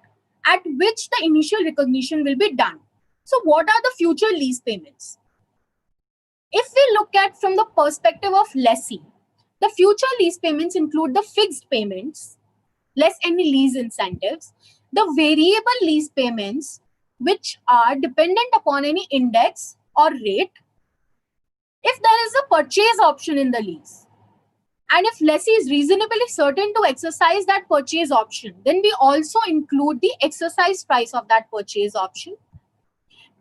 at which the initial recognition will be done. So what are the future lease payments? If we look at from the perspective of lessee, the future lease payments include the fixed payments, less any lease incentives, the variable lease payments, which are dependent upon any index or rate, if there is a purchase option in the lease, and if lessee is reasonably certain to exercise that purchase option, then we also include the exercise price of that purchase option.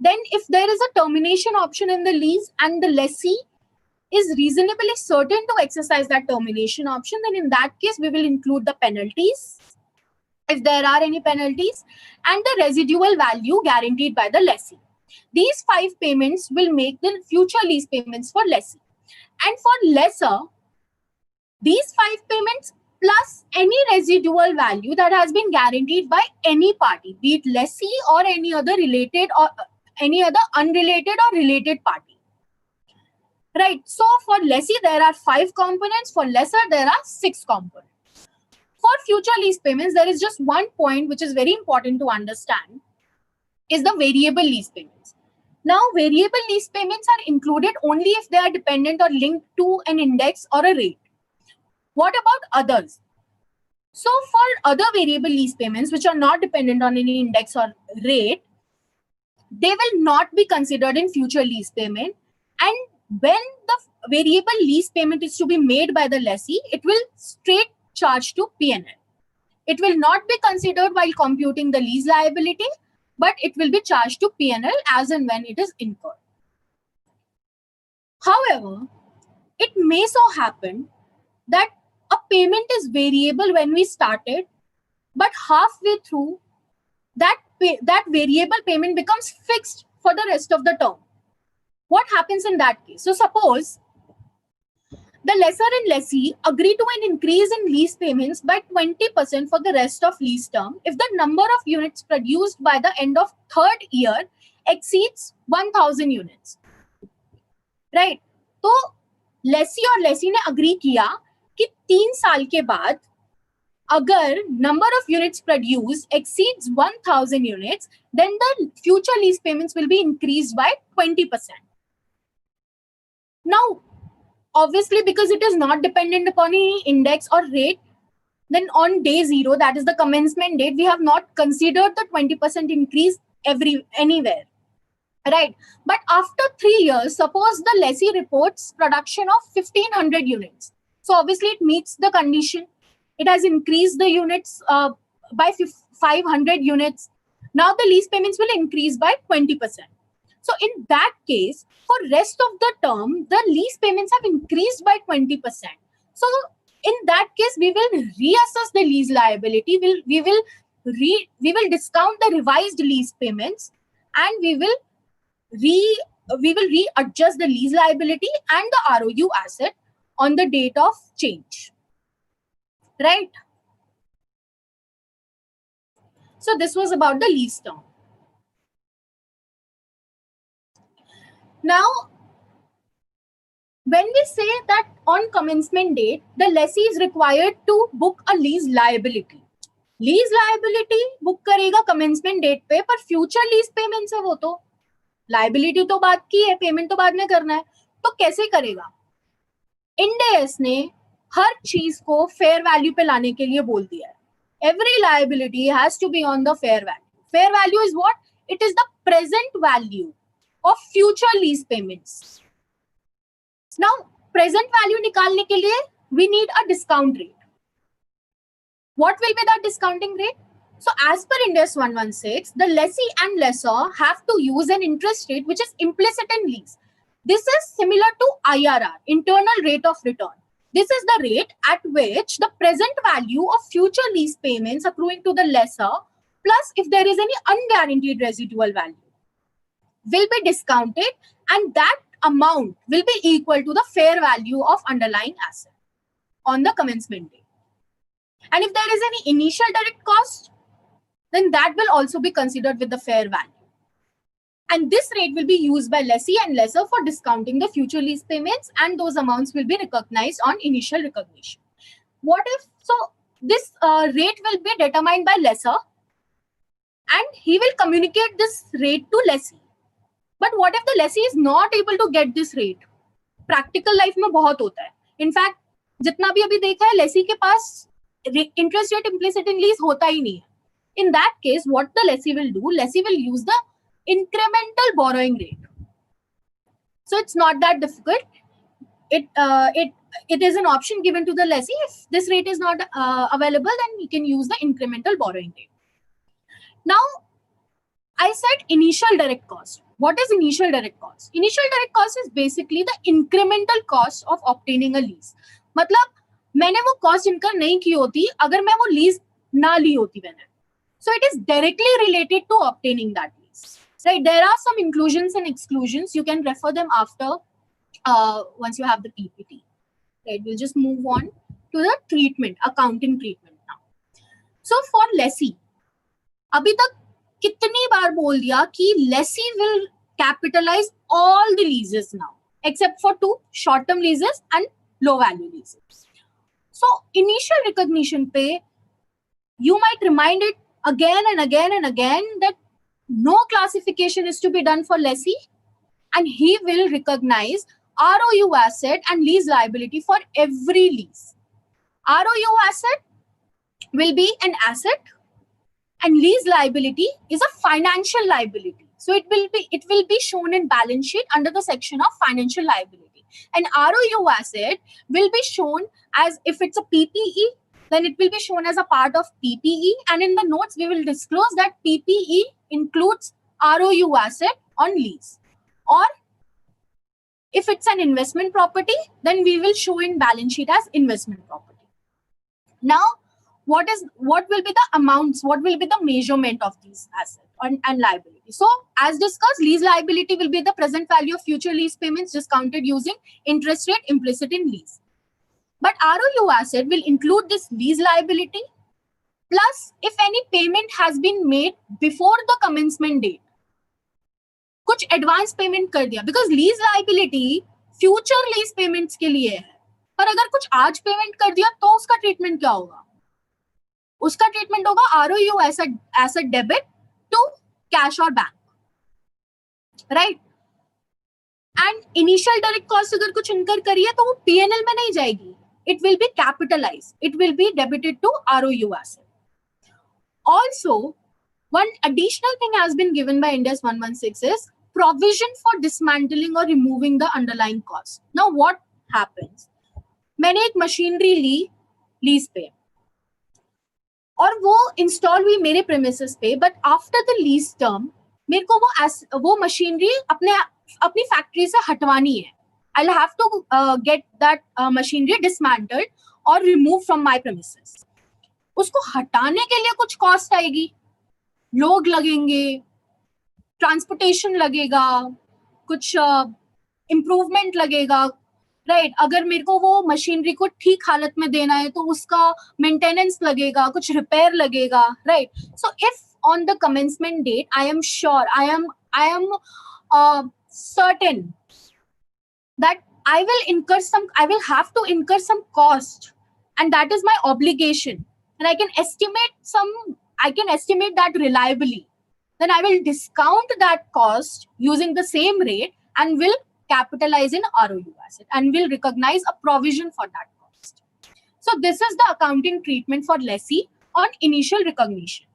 Then if there is a termination option in the lease and the lessee is reasonably certain to exercise that termination option, then in that case, we will include the penalties, if there are any penalties, and the residual value guaranteed by the lessee. These 5 payments will make the future lease payments for lessee. And for lessor, these 5 payments plus any residual value that has been guaranteed by any party, be it lessee or any other related or any other unrelated or related party. Right. So for lessee, there are 5 components. For lessor, there are 6 components. For future lease payments, there is just one point which is very important to understand, is the variable lease payments. Now, variable lease payments are included only if they are dependent or linked to an index or a rate. What about others? So for other variable lease payments, which are not dependent on any index or rate, they will not be considered in future lease payment. And when the variable lease payment is to be made by the lessee, it will straight charge to P&L. It will not be considered while computing the lease liability, but it will be charged to P&L as and when it is incurred. However, it may so happen that a payment is variable when we started, but halfway through, that variable payment becomes fixed for the rest of the term. what happens in that case? So suppose the lessor and lessee agree to an increase in lease payments by 20% for the rest of lease term if the number of units produced by the end of third year exceeds 1000 units. Right? तो lessee और lessee ने agree किया कि 3 साल के बाद अगर number of units produced exceeds 1000 units, then the future lease payments will be increased by 20%. Now, obviously, because it is not dependent upon any index or rate, then on day 0, that is the commencement date, we have not considered the 20% increase anywhere. Right? But after 3 years, suppose the lessee reports production of 1500 units. So obviously it meets the condition. It has increased the units by 500 units. Now the lease payments will increase by 20%. So in that case, for rest of the term, the lease payments have increased by 20%. So in that case, we will reassess the lease liability. We will discount the revised lease payments, and we will readjust the lease liability and the ROU asset on the date of change. Right? So this was about the lease term. Now, when we say that on commencement date, the lessee is required to book a lease liability. Lease liability book करेगा commencement date पे, पर future lease payments है वो तो liability तो बात की है, payment तो बाद में करना है, तो कैसे करेगा? Ind AS ने हर चीज को fair value पे लाने के लिए बोल दिया है. Every liability has to be on the fair value. Fair value is what? It is the present value of future lease payments. Now, present value निकालने के लिए we need a discount rate. What will be that discounting rate? So as per Ind AS 116, the lessee and lessor have to use an interest rate which is implicit in lease. This is similar to IRR, internal rate of return. This is the rate at which the present value of future lease payments accruing to the lessor, plus if there is any unguaranteed residual value, will be discounted, and that amount will be equal to the fair value of underlying asset on the commencement date. And if there is any initial direct cost, then that will also be considered with the fair value. And this rate will be used by lessee and lessor for discounting the future lease payments, and those amounts will be recognized on initial recognition. What if, so this rate will be determined by lessor, and he will communicate this rate to lessee. But what if the lessee is not able to get this rate? Practical life में बहुत होता है. In fact, जितना भी अभी देखा है, lessee के पास interest rate implicit in lease होता ही नहीं है. In that case, what the lessee will do? Lessee will use the incremental borrowing rate. So it's not that difficult. It is an option given to the lessee. If this rate is not available, then you can use the incremental borrowing rate. Now, I said initial direct cost. What is initial direct cost? Initial direct cost is basically the incremental cost of obtaining a lease. मतलब मैंने वो cost incur नहीं की होती अगर मैं वो lease ना ली होती मैंने. So it is directly related to obtaining that lease. Right? There are some inclusions and exclusions. You can refer them after once you have the PPT. Right? We'll just move on to the treatment, accounting treatment now. So for lessee, अभी तक कितनी बार बोल दिया कि lessee will capitalize all the leases now, except for 2 short-term leases and low-value leases. So initial recognition पे, you might remind it again and again and again that no classification is to be done for lessee, and he will recognize ROU asset and lease liability for every lease. ROU asset will be an asset, and lease liability is a financial liability. So it will be shown in balance sheet under the section of financial liability. And ROU asset will be shown as, if it's a PPE, then it will be shown as a part of PPE. And in the notes, we will disclose that PPE includes ROU asset on lease. Or if it's an investment property, then we will show in balance sheet as investment property. Now, what will be the amounts, what will be the measurement of these assets and liability. So as discussed, lease liability will be the present value of future lease payments discounted using interest rate implicit in lease. But ROU asset will include this lease liability plus if any payment has been made before the commencement date. कुछ advance payment कर दिया, because lease liability future lease payments के लिए है, पर अगर कुछ आज पेमेंट कर दिया तो उसका ट्रीटमेंट क्या होगा? उसका ट्रीटमेंट होगा ROU as a debit to cash और bank, right? And initial direct cost अगर कुछ इनकर करिए तो वो पीएनएल में नहीं जाएगी, it will be capitalized, it will be debited to ROU asset. Also, one additional thing has been given by Ind AS 116 is provision for dismantling or removing the underlying cost. Now, what happens? मैंने एक machinery ली lease पे और वो install हुई मेरे premises पे, but after the lease term मेरे को वो मशीनरी अपनी फैक्ट्री से हटवानी है. I will have to get that machinery dismantled और रिमूव फ्रॉम माय प्रेमिसेस. उसको हटाने के लिए कुछ कॉस्ट आएगी, लोग लगेंगे, ट्रांसपोर्टेशन लगेगा, कुछ इम्प्रूवमेंट लगेगा, राइट? अगर मेरे को वो मशीनरी को ठीक हालत में देना है तो उसका मेंटेनेंस लगेगा, कुछ रिपेयर लगेगा, right? So if on the commencement date I am sure, I am certain that I will have to incur some cost, and that is my obligation, and I can estimate that reliably, then I will discount that cost using the same rate and will capitalize in ROU asset and will recognize a provision for that cost. So this is the accounting treatment for lessee on initial recognition.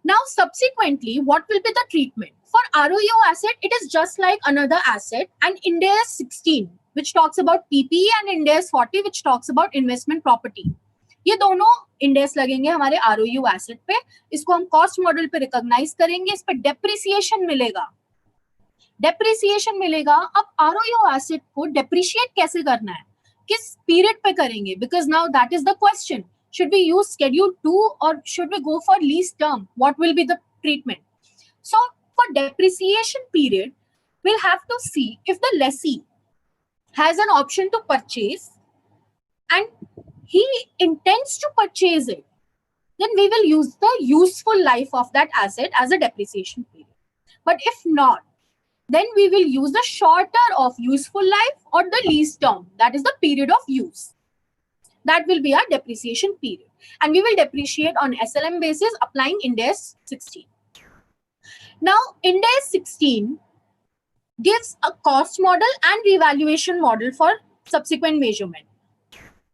Now subsequently, what will be the treatment? For ROU asset, it is just like another asset, and Ind AS 16 which talks about PPE and Ind AS 40 which talks about investment property. ये दोनों Ind AS लगेंगे हमारे ROU asset पे. इसको हम cost model पे recognise करेंगे, इस पे डेप्रिसिएशन मिलेगा. अब ROU asset को डेप्रिशिएट कैसे करना है, किस पीरियड पे करेंगे? Because now that is the question. Should we use Schedule 2 or should we go for lease term? What will be the treatment? So for depreciation period, we'll have to see if the lessee has an option to purchase and he intends to purchase it, then we will use the useful life of that asset as a depreciation period. But if not, then we will use the shorter of useful life or the lease term, that is the period of use. That will be our depreciation period. And we will depreciate on SLM basis applying Ind AS 16. Now, Ind AS 16 gives a cost model and revaluation model for subsequent measurement.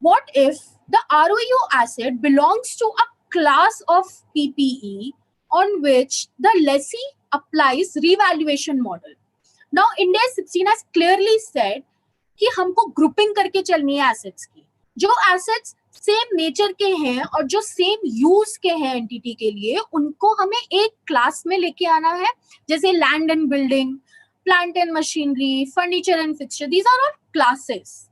What if the ROU asset belongs to a class of PPE on which the lessee applies revaluation model? Now, Ind AS 16 has clearly said कि हमको grouping करके चलनी है assets की. जो assets same nature के हैं और जो सेम यूज के हैं एंटिटी के लिए, उनको हमें एक क्लास में लेके आना है. जैसे land and building, plant and machinery, furniture and fixture, these are all classes,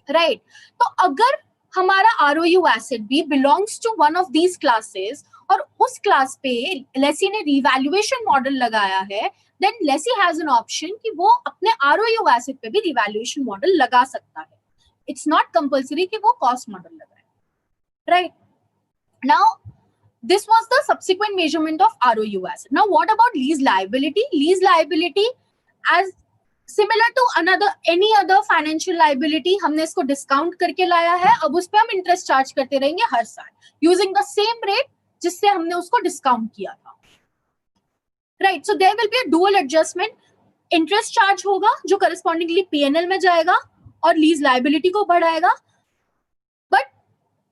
right? तो अगर हमारा आरओयू एसेट भी belongs to one of these classes और उस क्लास पे लेसी ने रिवैल्यूएशन मॉडल लगाया है, then lessee has an option कि वो अपने आरओयू एसेट पे भी रिवैल्यूएशन मॉडल लगा सकता है. It's not compulsory कि वो cost model लगाए, right? Now, this was the subsequent measurement of ROU asset. Now, what about lease liability? Lease liability, as similar to any other financial liability, हमने इसको discount करके लाया है. अब उस पे हम interest charge करते रहेंगे हर साल, using the same rate जिससे हमने उसको discount किया था, right? So there will be a dual adjustment. Interest charge होगा जो correspondingly P&L में जाएगा और लीज लाइबिलिटी को बढ़ाएगा. But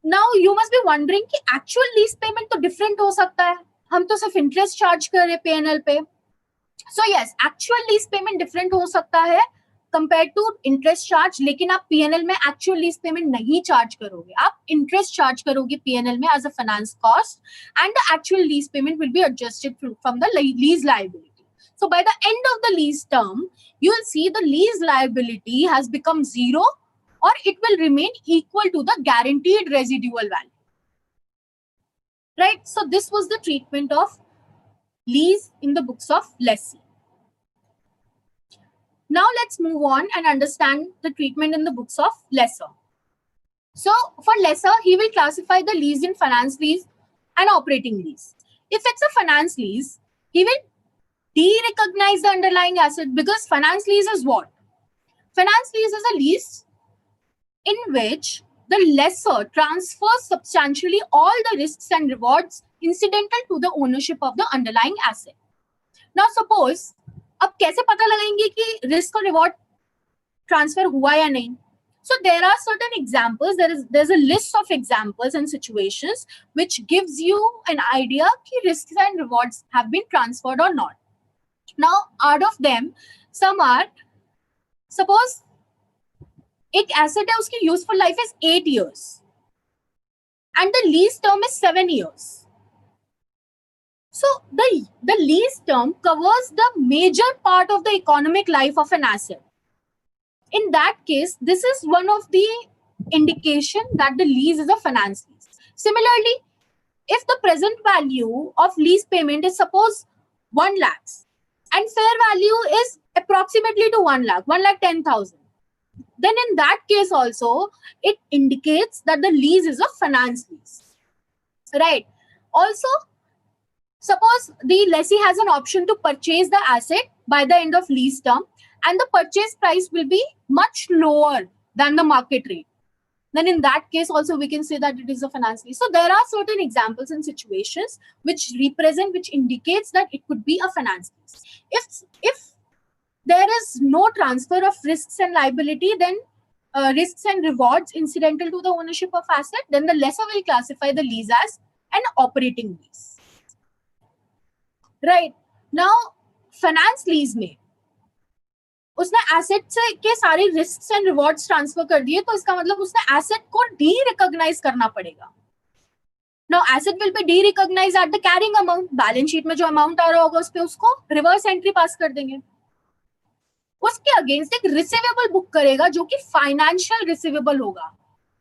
now you must be wondering कि एक्चुअल लीज पेमेंट तो डिफरेंट हो सकता है, हम तो सिर्फ इंटरेस्ट चार्ज कर रहे पीएनएल पे. So yes, actual lease payment different हो सकता है कंपेयर टू इंटरेस्ट चार्ज, लेकिन आप पीएनएल में एक्चुअल लीज पेमेंट नहीं चार्ज करोगे, आप इंटरेस्ट चार्ज करोगे पीएनएल में as a finance cost, and the actual lease payment will be adjusted from the lease liability. So by the end of the lease term, you will see the lease liability has become zero or it will remain equal to the guaranteed residual value. right? So this was the treatment of lease in the books of lessee. Now let's move on and understand the treatment in the books of lessor. So for lessor, he will classify the lease in finance lease and operating lease. If it's a finance lease, he will de-recognize the underlying asset, because finance lease is what? Finance lease is a lease in which the lessor transfers substantially all the risks and rewards incidental to the ownership of the underlying asset. Now suppose, अब कैसे पता लगाएंगे कि risk और reward transfer हुआ या नहीं? So there are certain examples. There's a list of examples and situations which gives you an idea कि risks and rewards have been transferred or not. Now out of them, some are, suppose एक asset है, उसकी useful life is 8 years and the lease term is 7 years. So the lease term covers the major part of the economic life of an asset. In that case, this is one of the indication that the lease is a finance lease. Similarly, if the present value of lease payment is suppose 1 lakh and fair value is approximately to 1 lakh, 1,10,000, then in that case also, it indicates that the lease is a finance lease, right? Also, suppose the lessee has an option to purchase the asset by the end of lease term, and the purchase price will be much lower than the market rate. Then in that case also we can say that it is a finance lease. So there are certain examples and situations which indicates that it could be a finance lease. If there is no transfer of risks and liability, then risks and rewards incidental to the ownership of asset, then the lessor will classify the lease as an operating lease. Right. Now, finance lease में उसने asset से के सारे risks and rewards transfer कर दिए, तो इसका मतलब उसने एसेट को डी-रिकॉग्नाइज करना पड़ेगा. Now asset will be D-recognise at the carrying amount. Balance sheet में जो अमाउंट आ रहा होगा उस पे उसको रिवर्स एंट्री पास कर देंगे. उसके अगेंस्ट एक रिसीवेबल बुक करेगा जो कि फाइनेंशियल रिसीवेबल होगा,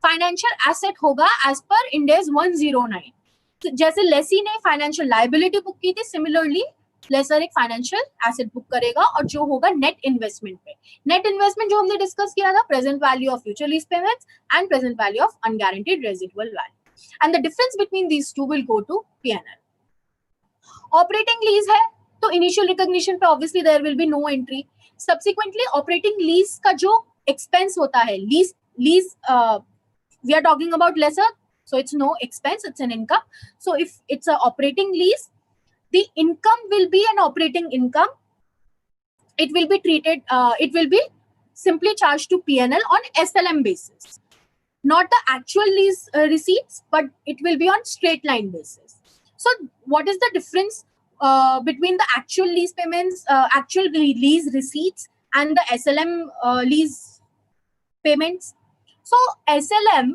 फाइनेंशियल एसेट होगा एज पर इंड AS 109. जैसे लेसी ने फाइनेंशियल लायबिलिटी बुक की थी, सिमिलरली लेसर एक फाइनेंशियल एसेट बुक करेगा, और जो होगा नेट इन्वेस्टमेंट पे. नेट इन्वेस्टमेंट जो हमने डिस्कस किया था, present value of future lease payments and present value of unguaranteed residual value, and the difference between these two will go to P&L. Operating lease है तो इनिशियल रिकॉग्निशन पे obviously there will be no entry. Subsequently operating lease का जो expense होता है, lease we are talking about lessor, so it's no expense, it's an income. So if it's a operating lease, the income will be an operating income. It will be treated, it will be simply charged to P&L on SLM basis, not the actual lease receipts, but it will be on straight line basis. So what is the difference between the actual lease payments, actual lease receipts and the SLM lease payments? So SLM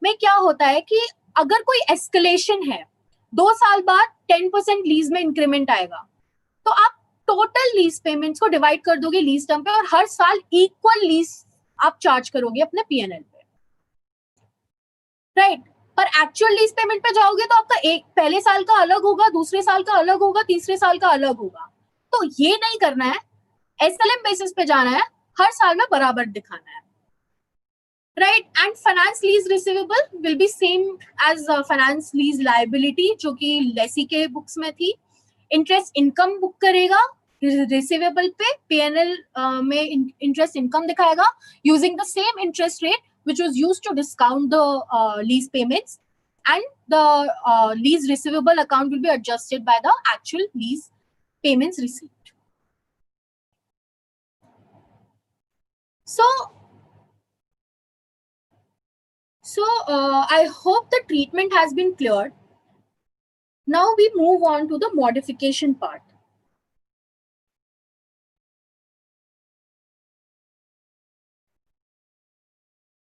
में क्या होता है कि अगर कोई escalation है, 2 साल बाद 10% लीज में इंक्रीमेंट आएगा, तो आप टोटल लीज पेमेंट्स को डिवाइड कर दोगे लीज टर्म पे, और हर साल इक्वल लीज आप चार्ज करोगे अपने P&L पे, राइट? पर एक्चुअल लीज पेमेंट पे जाओगे तो आपका एक पहले साल का अलग होगा, दूसरे साल का अलग होगा, तीसरे साल का अलग होगा. तो ये नहीं करना है, SLM बेसिस पे जाना है, हर साल में बराबर दिखाना है, right? And finance lease receivable will be same as finance lease liability जो कि lessee के books में थी. Interest income book करेगा receivable पे, P&L में interest income दिखाएगा using the same interest rate which was used to discount the lease payments, and the lease receivable account will be adjusted by the actual lease payments received. So I hope the treatment has been cleared. Now we move on to the modification part.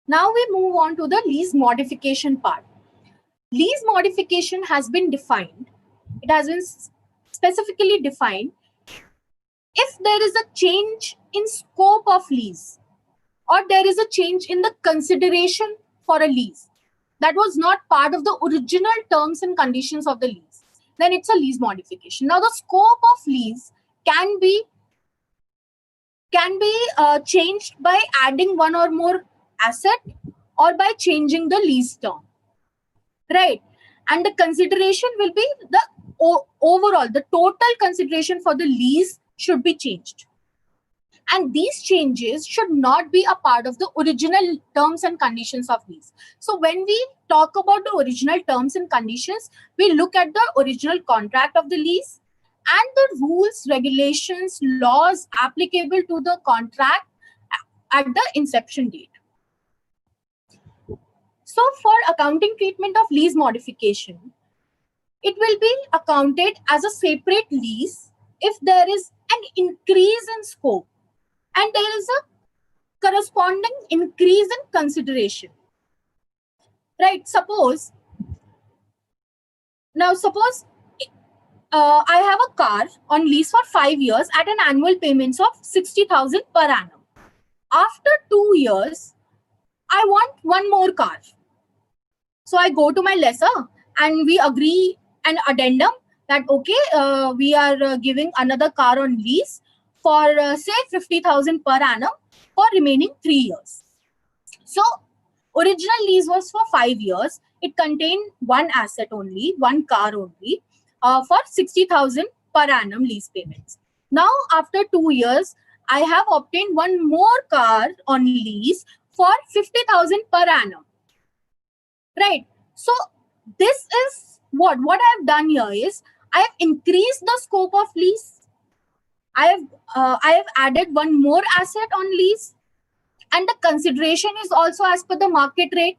Now we move on to the lease modification part. Lease modification has been defined. It has been specifically defined if there is a change in scope of lease, or there is a change in the consideration for a lease. that was not part of the original terms and conditions of the lease, then it's a lease modification. Now, the scope of lease can be changed by adding one or more asset or by changing the lease term, right? And the consideration will be the overall, the total consideration for the lease should be changed. And these changes should not be a part of the original terms and conditions of lease. So when we talk about the original terms and conditions, we look at the original contract of the lease and the rules, regulations, laws applicable to the contract at the inception date. So for accounting treatment of lease modification, it will be accounted as a separate lease if there is an increase in scope and there is a corresponding increase in consideration, right? Suppose I have a car on lease for 5 years at an annual payments of 60,000 per annum. After 2 years, I want one more car. So I go to my lessor and we agree an addendum that, okay, we are giving another car on lease for say 50,000 per annum for remaining 3 years. So original lease was for 5 years. It contained one asset only, one car only, for 60,000 per annum lease payments. Now after 2 years, I have obtained one more car on lease for 50,000 per annum, right? So this is what I have done here is I have increased the scope of lease. I have added one more asset on lease, and the consideration is also as per the market rate.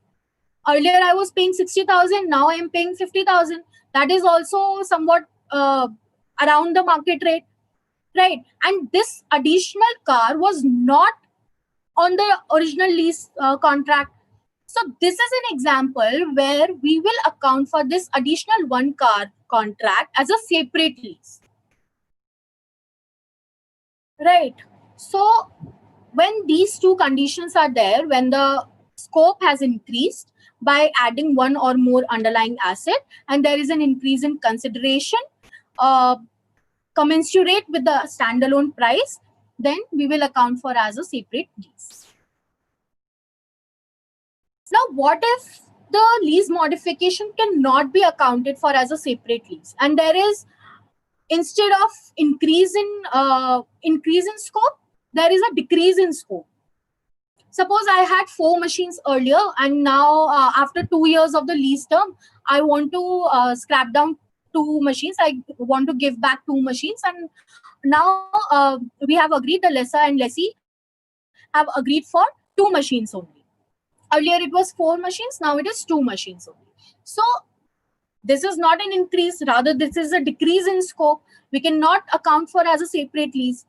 Earlier I was paying 60,000, now I am paying 50,000. That is also somewhat around the market rate, right? And this additional car was not on the original lease contract. So this is an example where we will account for this additional one car contract as a separate lease, right? So when these two conditions are there, when the scope has increased by adding one or more underlying asset and there is an increase in consideration commensurate with the standalone price, then we will account for as a separate lease. Now, what if the lease modification cannot be accounted for as a separate lease, and there is, instead of increase in scope, there is a decrease in scope? Suppose I had 4 machines earlier, and now after 2 years of the lease term, I want to scrap down 2 machines. I want to give back 2 machines, and now we have agreed, the lessor and lessee have agreed for 2 machines only. Earlier it was 4 machines, now it is 2 machines only. So this is not an increase, rather this is a decrease in scope. We cannot account for as a separate lease.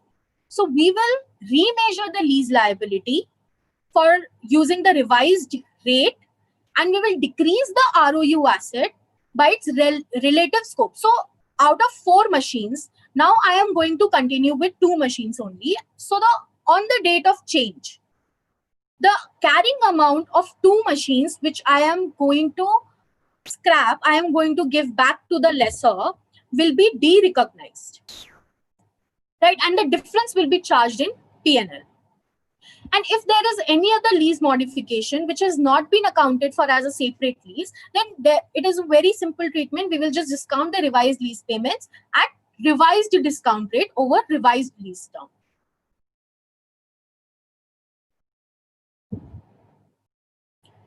So we will remeasure the lease liability for using the revised rate, and we will decrease the ROU asset by its relative scope. So out of 4 machines, now I am going to continue with 2 machines only. So on the date of change, the carrying amount of 2 machines which I am going to scrap, I am going to give back to the lessor, will be de-recognized, right? And the difference will be charged in P&L. And if there is any other lease modification which has not been accounted for as a separate lease, then it is a very simple treatment. We will just discount the revised lease payments at revised discount rate over revised lease term.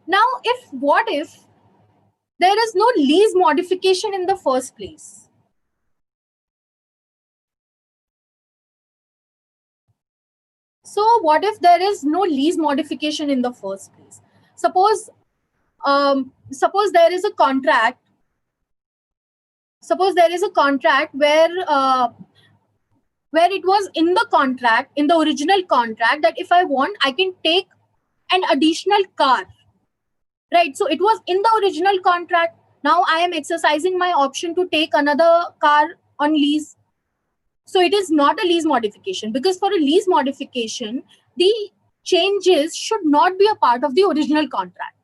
Now, what if there is no lease modification in the first place? So what if there is no lease modification in the first place? Suppose there is a contract. Suppose there is a contract where it was in the contract, in the original contract, that if I want, I can take an additional car. Right, so it was in the original contract. Now I am exercising my option to take another car on lease. So it is not a lease modification, because for a lease modification, the changes should not be a part of the original contract.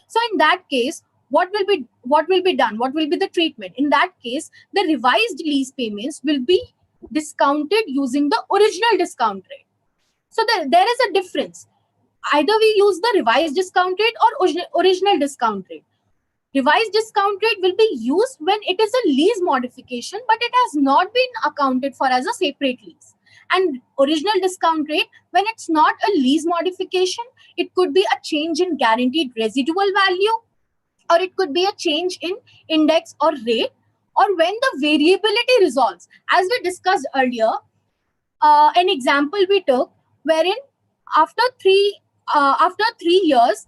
So in that case, what will be done? What will be the treatment? In that case, the revised lease payments will be discounted using the original discount rate. So there is a difference. Either we use the revised discount rate or original discount rate. Revised discount rate will be used when it is a lease modification, but it has not been accounted for as a separate lease. And original discount rate, when it's not a lease modification, it could be a change in guaranteed residual value, or it could be a change in index or rate, or when the variability resolves. As we discussed earlier, an example we took wherein after 3 years,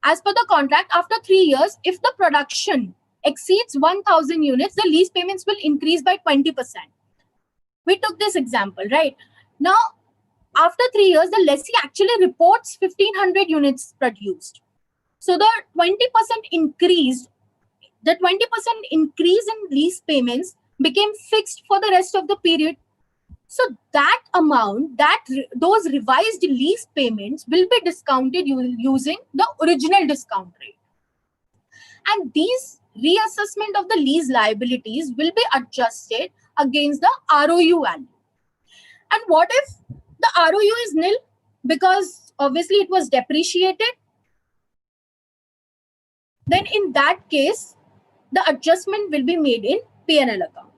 as per the contract, after 3 years, if the production exceeds 1,000 units, the lease payments will increase by 20%. We took this example, right? Now, after 3 years, the lessee actually reports 1,500 units produced. So the 20% increase in lease payments became fixed for the rest of the period. So that amount, those revised lease payments will be discounted using the original discount rate. And these reassessment of the lease liabilities will be adjusted against the ROU value. And what if the ROU is nil? Because obviously it was depreciated. Then in that case, the adjustment will be made in P&L account.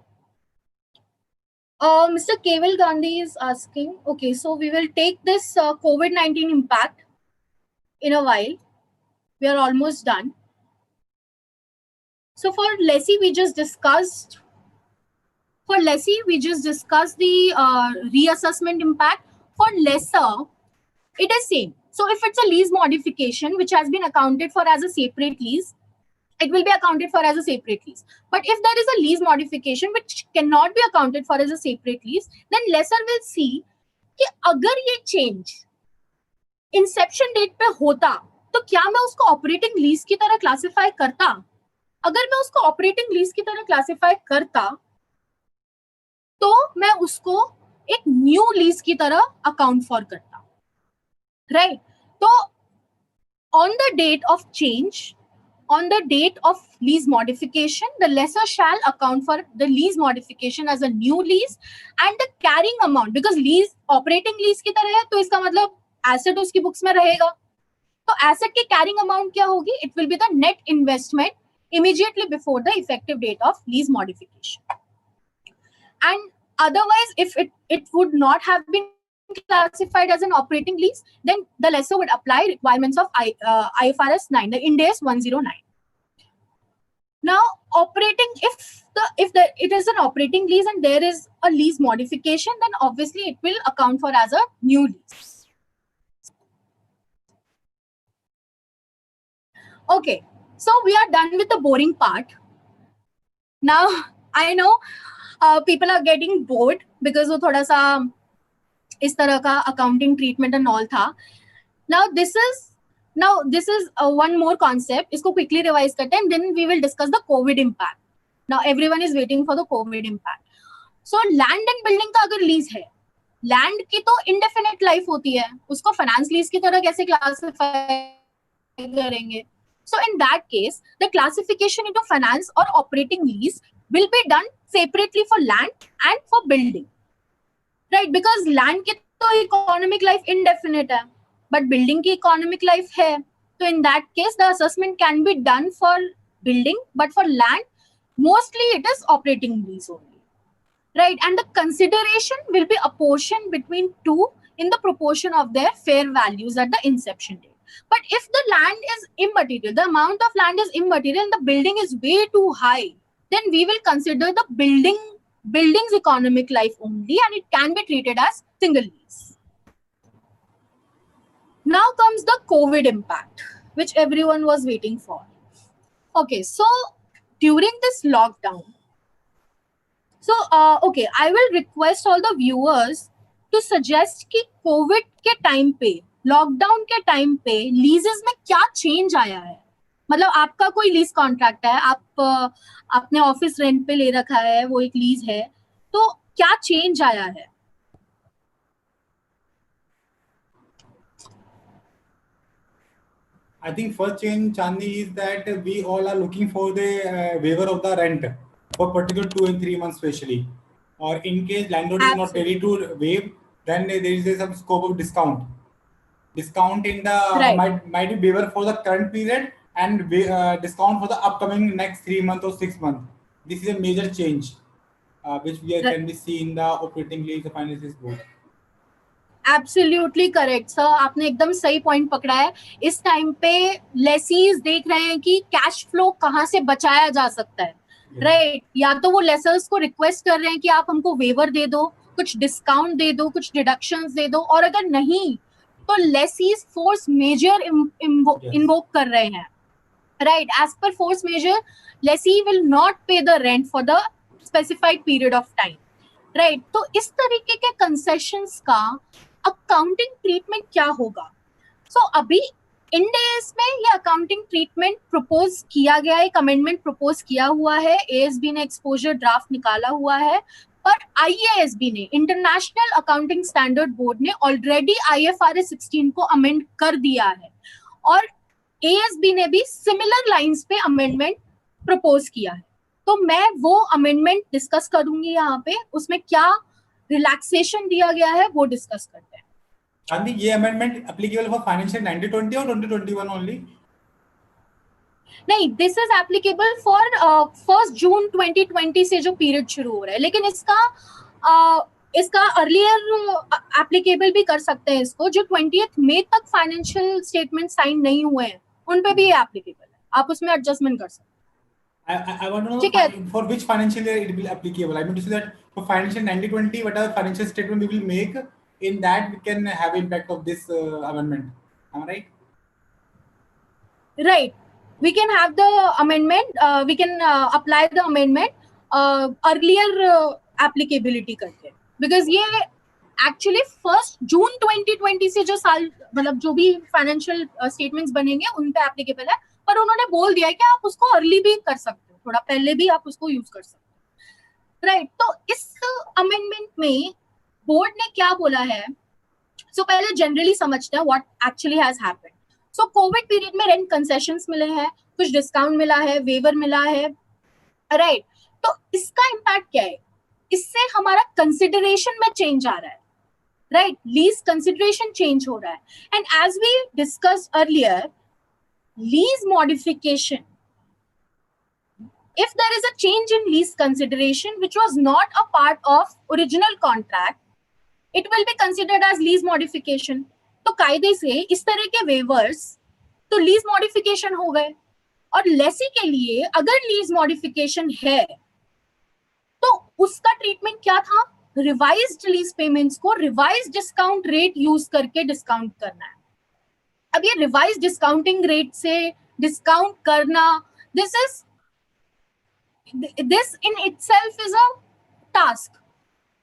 Mr. Keval Gandhi is asking, okay, so we will take this COVID-19 impact in a while. We are almost done. So for lessee, we just discussed the reassessment impact. For lessor, it is same. So if it's a lease modification, which has been accounted for as a separate lease, it will be accounted for as a separate lease. But if there is a lease modification which cannot be accounted for as a separate lease, then lessor will see कि अगर ये change inception date पे होता, तो क्या मैं उसको operating lease की तरह classify करता? अगर मैं उसको operating lease की तरह classify करता, तो मैं उसको एक new lease की तरह account for करता, right? तो on the date of change, on the date of lease modification, the lessor shall account for the lease modification as a new lease and the carrying amount, because lease operating lease की तरह है, तो इसका मतलब asset उसकी books में रहेगा. तो asset की carrying amount क्या होगी? It will be the net investment immediately before the effective date of lease modification. And otherwise, if it would not have been classified as an operating lease, then the lessor would apply requirements of IFRS 9, the Ind AS 109. Now, if it is an operating lease and there is a lease modification, then obviously it will account for as a new lease. Okay, so we are done with the boring part. Now, I know people are getting bored because वो थोड़ा सा इस तरह का accounting treatment and all था. Now this is one more concept. इसको quickly revise करते हैं, and then we will discuss the COVID impact. Now everyone is waiting for the COVID impact. So land and building का अगर lease है, land की तो indefinite life होती है, उसको finance lease की तरह कैसे classify करेंगे? So in that case, the classification into finance or operating lease will be done separately for land and for building, right? Because land की तो economic life indefinite है, but building की economic life है. So in that case, the assessment can be done for building, but for land, mostly it is operating lease only, right? And the consideration will be apportioned between two in the proportion of their fair values at the inception date. But if the land is immaterial, the amount of land is immaterial and the building is way too high, then we will consider the building's economic life only, and it can be treated as single lease. Now comes the COVID impact, which everyone was waiting for. Okay, so during this lockdown, okay, I will request all the viewers to suggest कि COVID के time पे, lockdown के time पे लीजेस में क्या change आया है. मतलब आपका कोई लीज कॉन्ट्रैक्ट है, आप अपने ऑफिस रेंट पे ले रखा है, वो एक लीज है, तो क्या चेंज आया है? I think first change, Chandni, is that we all are looking for the waiver of the rent for particular 2 and 3 months, especially. Or in case landlord is not ready to waive, then there is some scope of discount. Discount in the might be waiver for the current period and discount for the upcoming next 3 months or 6 months. This is a major change which can be seen in the operating lease of finances board. Absolutely correct sir, आपने एकदम सही point पकड़ा है. इस time पे lessee's देख रहे हैं कि कैश फ्लो कहाँ से बचाया जा सकता है, राइट? या तो वो लेसर्स को रिक्वेस्ट कर रहे हैं कि आप हमको वेवर दे दो, कुछ डिस्काउंट दे दो, कुछ डिडक्शंस दे दो, और अगर नहीं तो लेसीज फोर्स मेजर इन्वोक कर रहे हैं, right? As per force majeure lessee will not pay the rent for the specified period of time, right? तो इस तरीके के कंसेशंस का अकाउंटिंग ट्रीटमेंट क्या होगा? सो अभी इंड एएस में ये अकाउंटिंग ट्रीटमेंट प्रपोज किया गया है, एक अमेंडमेंट प्रपोज किया हुआ है, एएसबी ने एक्सपोजर ड्राफ्ट निकाला हुआ है, पर आईएएसबी ने, इंटरनेशनल अकाउंटिंग स्टैंडर्ड बोर्ड ने ऑलरेडी आईएफआरएस 16 को अमेंड कर दिया है, और एएसबी ने भी सिमिलर लाइंस पे अमेंडमेंट प्रपोज किया है. तो मैं वो अमेंडमेंट डिस्कस करूंगी यहाँ पे, उसमें क्या रिलैक्सेशन दिया गया है वो डिस्कस करते हैं. चांदी, ये अमेंडमेंट एप्लीकेबल फॉर फाइनेंशियल 1920 और 2021 ओनली? नहीं, दिस इज एप्लीकेबल फॉर 1 जून 2020 से जो पीरियड शुरू हो रहा है, लेकिन इसका अर्लियर एप्लीकेबल भी कर सकते हैं इसको. जो 20th मई तक फाइनेंशियल स्टेटमेंट साइन नहीं हुए हैं उन पे भी ये एप्लीकेबल है, आप उसमें एडजस्टमेंट कर सकते हैं. I want to know for which financial year it will be applicable. I mean to say that for financial 1920, whatever financial statement we will make, in that we can have impact of this amendment. Am I right? Right. We can have the amendment. We can apply the amendment earlier applicability करके, because ये actually 1 जून 2020 से जो साल, मतलब जो भी financial statements बनेंगे उन पे एप्लीकेबल है, पर उन्होंने बोल दिया है कि आप उसको अर्ली भी कर सकते हो, थोड़ा पहले भी आप उसको यूज कर सकते हो, राइट? तो इस अमेंडमेंट में बोर्ड ने क्या बोला है, सो पहले जनरली समझते हैं what actually has happened. So Covid period में रेंट कंसेशंस मिले हैं, कुछ डिस्काउंट मिला है, वेवर मिला है, राइट? तो इसका इम्पैक्ट क्या है? इससे हमारा कंसिडरेशन में चेंज आ रहा है, राइट? लीज कंसिडरेशन चेंज हो रहा है. And as we discussed earlier, lease modification, if there is a change in lease consideration which was not a part of original contract, it will be considered as lease modification. तो कायदे से इस तरह के waivers तो lease modification हो गए. और लेसी के लिए अगर lease modification है तो उसका ट्रीटमेंट क्या था? रिवाइज्ड लीज पेमेंट्स को रिवाइज्ड डिस्काउंट रेट यूज करके डिस्काउंट करना है. अब ये रिवाइज डिस्काउंटिंग रेट से डिस्काउंट करना, this in itself is a task,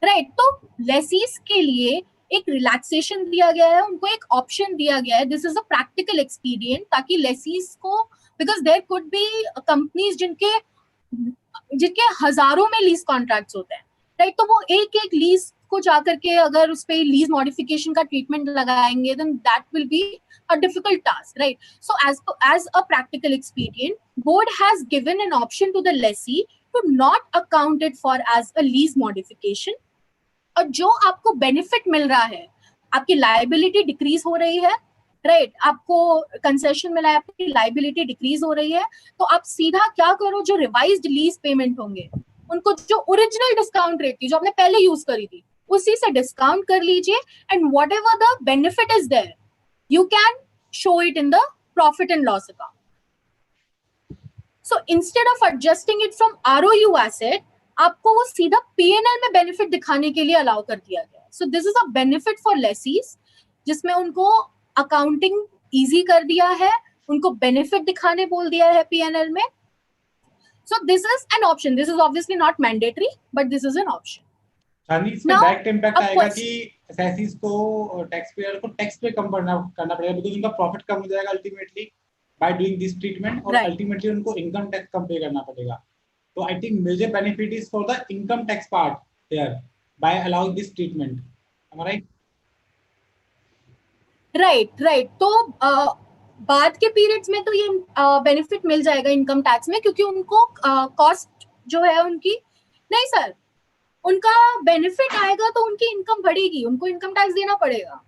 right? तो लेसीज के लिए एक रिलैक्सेशन दिया गया है, उनको एक ऑप्शन दिया गया है. This is a practical experience, ताकि लेसीज को, because there could be companies जिनके हजारों में लीज कॉन्ट्रैक्ट्स होते हैं, राइट? तो वो एक एक लीज को जाकर के अगर उस पे लीज मॉडिफिकेशन का ट्रीटमेंट लगाएंगे, then that will be a difficult task, right? So as a practical experience, board has given an option to the lessee to not account it for as a lease modification. और जो आपको benefit मिल रहा है, आपकी liability decrease हो रही है, right? आपको कंसेशन मिला है, आपकी लाइबिलिटी डिक्रीज हो रही है, तो आप सीधा क्या करो, जो रिवाइज्ड लीज पेमेंट होंगे उनको जो ओरिजिनल डिस्काउंट रेट थी जो आपने पहले यूज करी थी उसी से डिस्काउंट कर लीजिए, and whatever the benefit is there you can show it in the profit and loss account. So instead of adjusting it from ROU asset, आपको वो सीधा पीएनएल में बेनिफिट दिखाने के लिए अलाउ कर दिया गया. So this is a benefit for lessees, जिसमें उनको अकाउंटिंग इजी कर दिया है, उनको बेनिफिट दिखाने बोल दिया है पीएनएल में. So this is an option. This is obviously not mandatory, but this is an option. चांदी, इसमें डायरेक्ट इम्पैक्ट आएगा कि सेसिस को, टैक्स पेयर को टैक्स पे कम करना पड़ेगा, बिकॉज़ उनका प्रॉफिट कम हो जाएगा ultimately by doing this treatment, और अल्टीमेटली उनको इनकम टैक्स कम पे करना पड़ेगा. तो I think major benefit is for the income tax part here by allowing this treatment. Am I right? Right. तो बाद के पीरियड्स में तो ये बेनिफिट मिल जाएगा इनकम टैक्स में, क्योंकि उनको कॉस्ट जो है उनकी, नहीं सर, उनका बेनिफिट आएगा तो उनकी इनकम बढ़ेगी, उनको इनकम टैक्स देना पड़ेगा,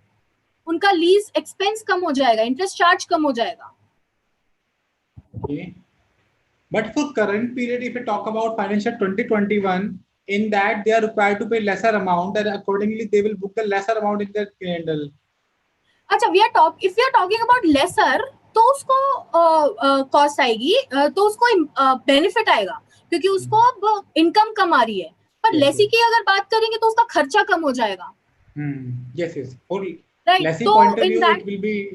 उनका लीज एक्सपेंस कम हो जाएगा, इंटरेस्ट चार्ज कम हो जाएगा. Okay. But for current period, if we talk about financial 2021, in that they are required to pay lesser amount, and accordingly they will book the lesser amount in their P&L. अच्छा, if we are talking about lesser, तो उसको cost आएगी, तो उसको benefit आएगा क्योंकि उसको अब इनकम कम आ रही है. पर लेसी की अगर बात करेंगे तो उसका खर्चा कम हो जाएगा. Yes, yes. For Right. lessee So point of in view, that, it will be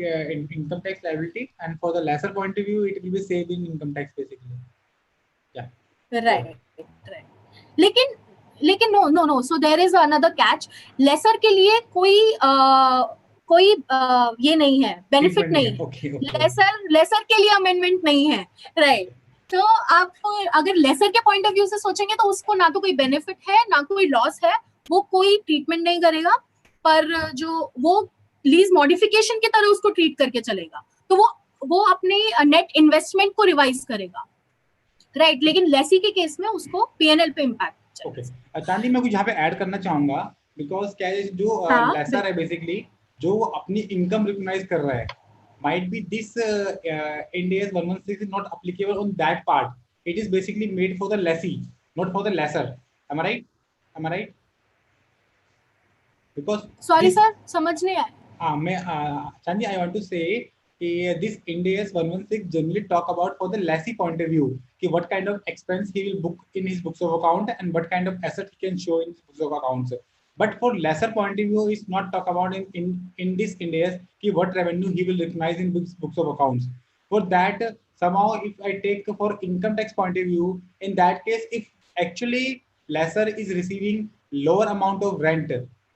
income tax liability, and for the lesser point of view, it will be saved in income tax basically. Yeah. right. लेकिन no, so there is another catch. Lessor के लिए कोई ये नहीं है, benefit नहीं है. Okay. Laser के लिए अमेंडमेंट नहीं है, राइट. तो आप अगर लेसर के पॉइंट ऑफ व्यू से सोचेंगे तो उसको ना तो कोई बेनिफिट है ना कोई लॉस है, वो कोई ट्रीटमेंट नहीं करेगा, पर जो वो लीज मॉडिफिकेशन की तरह उसको ट्रीट करके चलेगा, तो वो अपने नेट इन्वेस्टमेंट को रिवाइज करेगा, राइट. लेकिन लेसी के केस में उसको पीएनएल पे इम्पैक्ट. ओके, चांदी मैं कुछ यहाँ पे ऐड करना चाहूंगा, बिकॉज क्या है, जो लेसर है बेसिकली, जो वो अपनी इनकम रिकॉग्नाइज कर रहा है, might be this Ind AS 116 is not applicable on that part. It is basically made for the lessee, not for the lesser. Am I right? Because sorry sir, समझ नहीं आया. मैं चांदी, I want to say कि this Ind AS 116 generally talk about for the lessee point of view, कि what kind of expense he will book in his books of account and what kind of asset he can show in his books of accounts. But for lesser point of view, is not talk about in this Ind AS कि what revenue he will recognize in books of accounts. For that, somehow if I take for income tax point of view, in that case, if actually lesser is receiving lower amount of rent,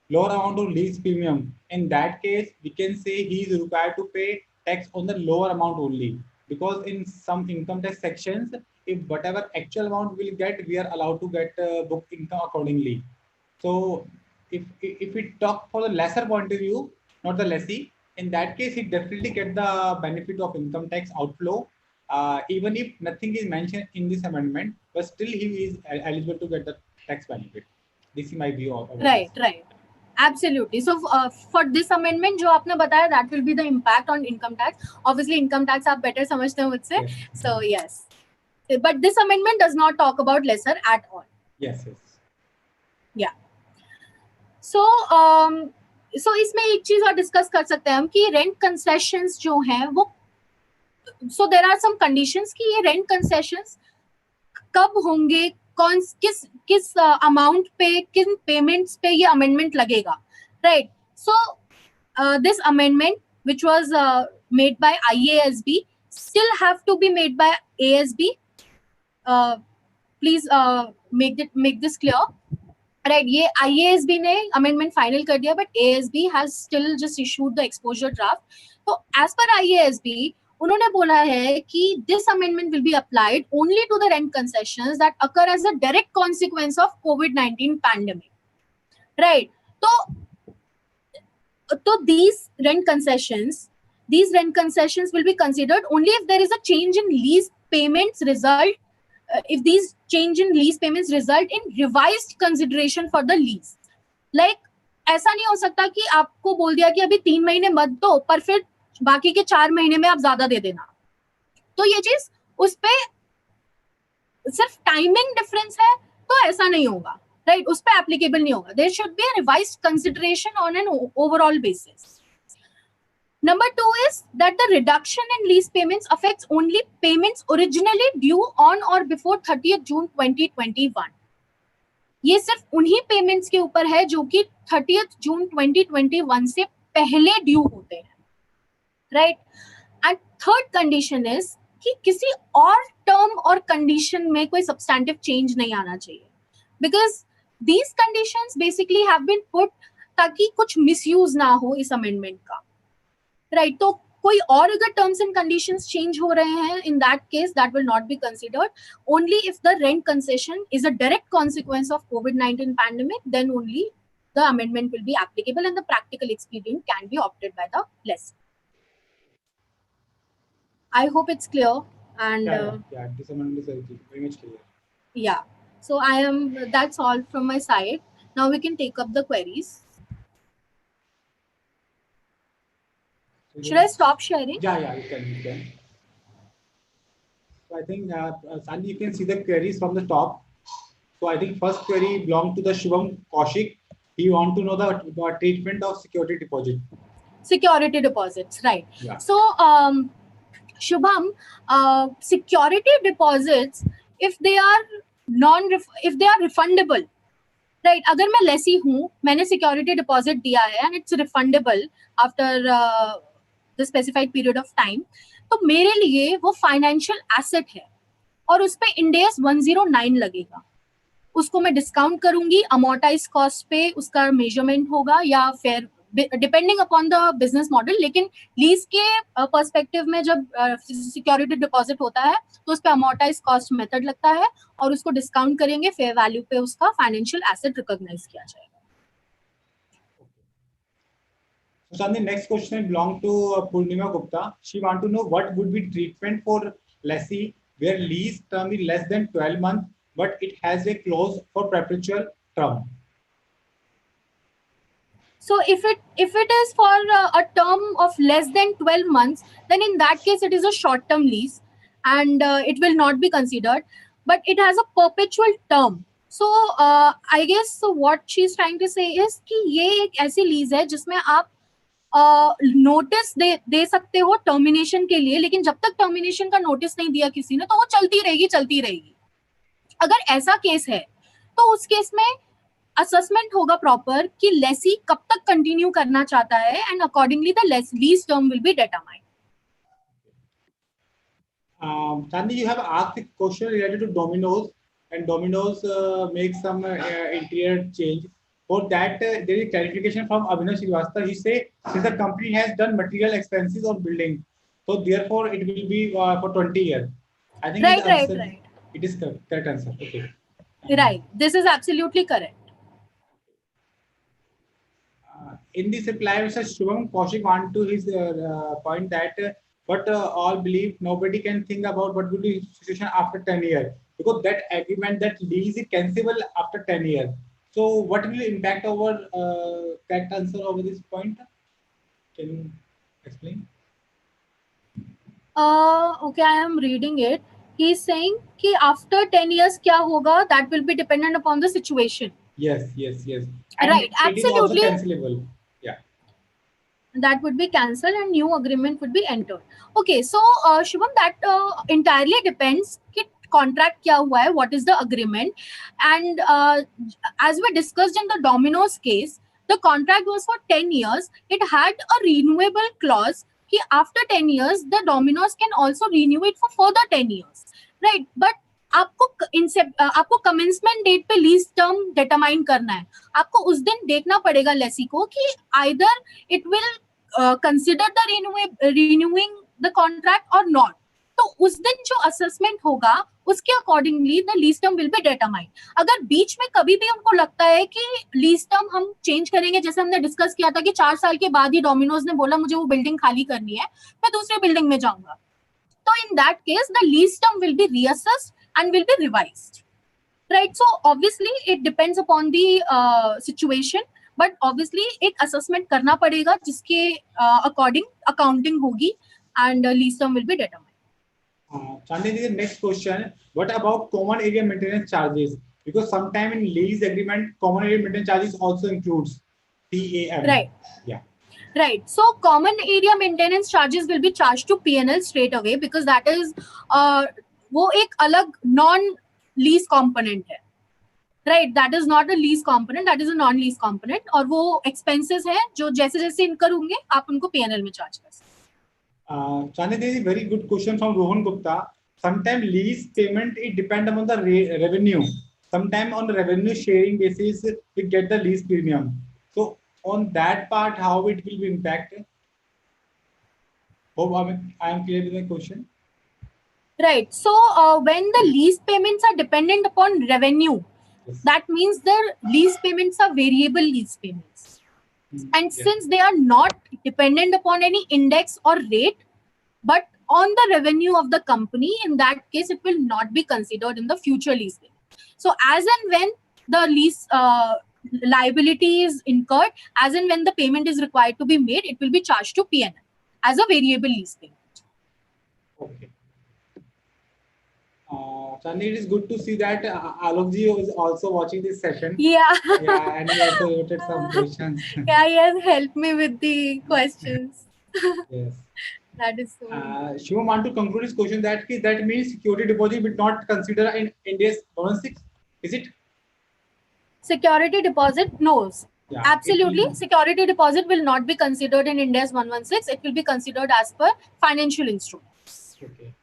lower amount of lease premium, in that case we can say he is required to pay tax on the lower amount only, because in some income tax sections, if whatever actual amount we'll get, we are allowed to get book income accordingly. So if we talk for the lesser point of view, not the lessee, in that case he definitely get the benefit of income tax outflow, even if nothing is mentioned in this amendment, but still he is eligible to get the tax benefit. This is my view of right. Absolutely. So for this amendment जो आपने बताया, that will be the impact on income tax. Obviously income tax आप better समझते हो मुझसे. So yes, but this amendment does not talk about lesser at all. Yes. Yeah. So so इसमें एक चीज और डिस्कस कर सकते हैं हम कि रेंट कंसेशंस जो हैं वो, so there are some conditions कि ये रेंट कंसेशंस कब होंगे, किस अमाउंट पे, किन पेमेंट्स पे ये अमेंडमेंट लगेगा, right. So this amendment which was made by IASB still have to be made by ASB. Please make this clear, right. ये IASB ने अमेंडमेंट फाइनल कर दिया, but ASB has still just issued the exposure draft. तो as per IASB उन्होंने बोला है कि this amendment will be applied only to the rent concessions that occur as a direct consequence of COVID-19 pandemic, right. तो these rent concessions will be considered only if there is a change in lease payments result, if these change in lease payments result in revised consideration for the lease. Like ऐसा नहीं हो सकता कि आपको बोल दिया कि अभी 3 महीने मत दो, पर फिर बाकी के 4 महीने में आप ज्यादा दे देना. तो ये चीज उस पे सिर्फ टाइमिंग डिफरेंस है तो ऐसा नहीं होगा, राइट. उस पे एप्लीकेबल नहीं होगा. There should be a revised consideration on an overall basis. Number 2 is that the reduction in lease payments affects only payments originally due on or before 30th June 2021. ये सिर्फ उन्हीं पेमेंट्स के ऊपर है जो कि 30th June 2021 से पहले ड्यू होते हैं, right. And third condition is कि किसी और टर्म और कंडीशन में कोई सब्सटैंटिव चेंज नहीं आना चाहिए, because these conditions basically have been put ताकि कुछ मिसयूज ना हो इस अमेंडमेंट का, राइट. तो कोई और अगर टर्म्स एंड कंडीशंस चेंज हो रहे हैं, in that case that will not be considered. Only if the rent concession is a direct consequence of COVID-19 pandemic, then only the amendment will be applicable and the practical expedient can be opted by the lessee. I hope it's clear. And Yeah, this amendment is very much clear. yeah, so that's all from my side. Now we can take up the queries. Should I stop sharing? Yeah, you can. So I think, Sandy, you can see the queries from the top. So I think first query belongs to the Shubham Kaushik. He want to know the treatment of security deposit. Security deposits, right? Yeah. So Shubham, security deposits, if they are refundable, right? अगर मैं lessee हूँ, मैंने security deposit दिया है and it's refundable after the specified period of time, तो मेरे लिए वो financial asset है और उस पे Ind AS 109 लगेगा. उसको मैं डिस्काउंट करूंगी अमोर्टाइज कॉस्ट पे, उसका मेजरमेंट होगा या फिर depending upon the business model. लेकिन लीज के पर्सपेक्टिव में जब सिक्योरिटी डिपॉजिट होता है तो उस पे अमोर्टाइज कॉस्ट मेथड लगता है और उसको डिस्काउंट करेंगे, फेयर वैल्यू पे उसका फाइनेंशियल एसेट रिकॉग्नाइज किया जाएगा. So the next question belongs to Purnima Gupta. She want to know what would be treatment for lessee where lease term is less than 12 months, but it has a clause for perpetual term. So if it is for a term of less than 12 months, then in that case it is a short term lease and it will not be considered, but it has a perpetual term. So I guess what she's trying to say is कि ये एक ऐसी lease है जिसमें आप notice दे सकते हो termination के लिए, लेकिन जब तक टर्मिनेशन का नोटिस नहीं दिया किसी ने तो वो चलती रहेगी. अगर ऐसा केस है तो उस केस में असेसमेंट होगा प्रॉपर कि लेसी कब तक कंटिन्यू करना चाहता है and accordingly the lease term will be determined. Chandi, you have asked a question related to Domino's, and Domino's makes some interior change. For that, there is clarification from Abhinav Srivastava. He say since the company has done material expenses on building, so therefore it will be for 20 years. I think Right. It is correct answer. Okay. Right. This is absolutely correct. In this reply, Mr. Shubham Kaushik want to his point that what all believe nobody can think about what will be the situation after 10 years, because that agreement, that lease is cancelable after 10 years. So what will impact our correct answer over this point? Can you explain? Okay, I am reading it. He is saying कि after 10 years क्या होगा, that will be dependent upon the situation. Yes. And right, absolutely. It is also cancelable. Yeah. That would be cancelled and new agreement would be entered. Okay, so Shubham, that entirely depends कि contract क्या हुआ है, what is the agreement, and as we discussed in the Domino's case, the contract was for 10 years. It had a renewable clause कि after 10 years the Domino's can also renew it for further 10 years, right? But आपको commencement date पे lease term determine करना है. आपको उस दिन देखना पड़ेगा लेसी को कि either it will consider the renewing the contract और नॉट. तो उस दिन जो असेसमेंट होगा उसके accordingly the lease term will be determined. अगर बीच में कभी भी उनको लगता है कि लीज टर्म हम चेंज करेंगे, जैसे हमने डिस्कस किया था कि 4 साल के बाद ही डोमिनोज ने बोला मुझे वो बिल्डिंग खाली करनी है, मैं दूसरे बिल्डिंग में जाऊंगा, तो in that case the lease term will be reassessed and will be revised, right? So obviously it depends upon the situation, but obviously एक assessment करना पड़ेगा जिसके according accounting होगी and lease term will be determined. Chandi, the next question, what about common area maintenance charges? Because sometime in lease agreement common area maintenance charges also includes CAM. Right. Yeah. Right. So common area maintenance charges will be charged to P&L straight away because that is वो एक अलग non-lease component है. Right. That is not a lease component. That is a non-lease component. और वो expenses हैं जो जैसे जैसे incur होंगे आप उनको P&L में charge कर सकते हैं. Chandi, there is a very good question from Rohan Gupta. Sometimes lease payment it depend upon the revenue. Sometimes on the revenue sharing basis we get the lease premium. So on that part, how it will be impacted? Hope I am clear with the question. Right. So when the lease payments are dependent upon revenue, Yes. that means the lease payments are variable lease payments. And Yes. since they are not dependent upon any index or rate, but on the revenue of the company, in that case, it will not be considered in the future lease payment. So as and when the lease liability is incurred, as and when the payment is required to be made, it will be charged to P&L as a variable lease payment. Okay. Chandni, it is good to see that Alokji is also watching this session. Yeah. Yeah, and he also noted some questions. Yeah, he has helped me with the questions. Yes. That is so. Shivam want to conclude his question that means security deposit will not consider in India's 116. Is it? Security deposit? No. Yeah, Absolutely. Security deposit will not be considered in Ind AS 116. It will be considered as per financial instruments. Okay.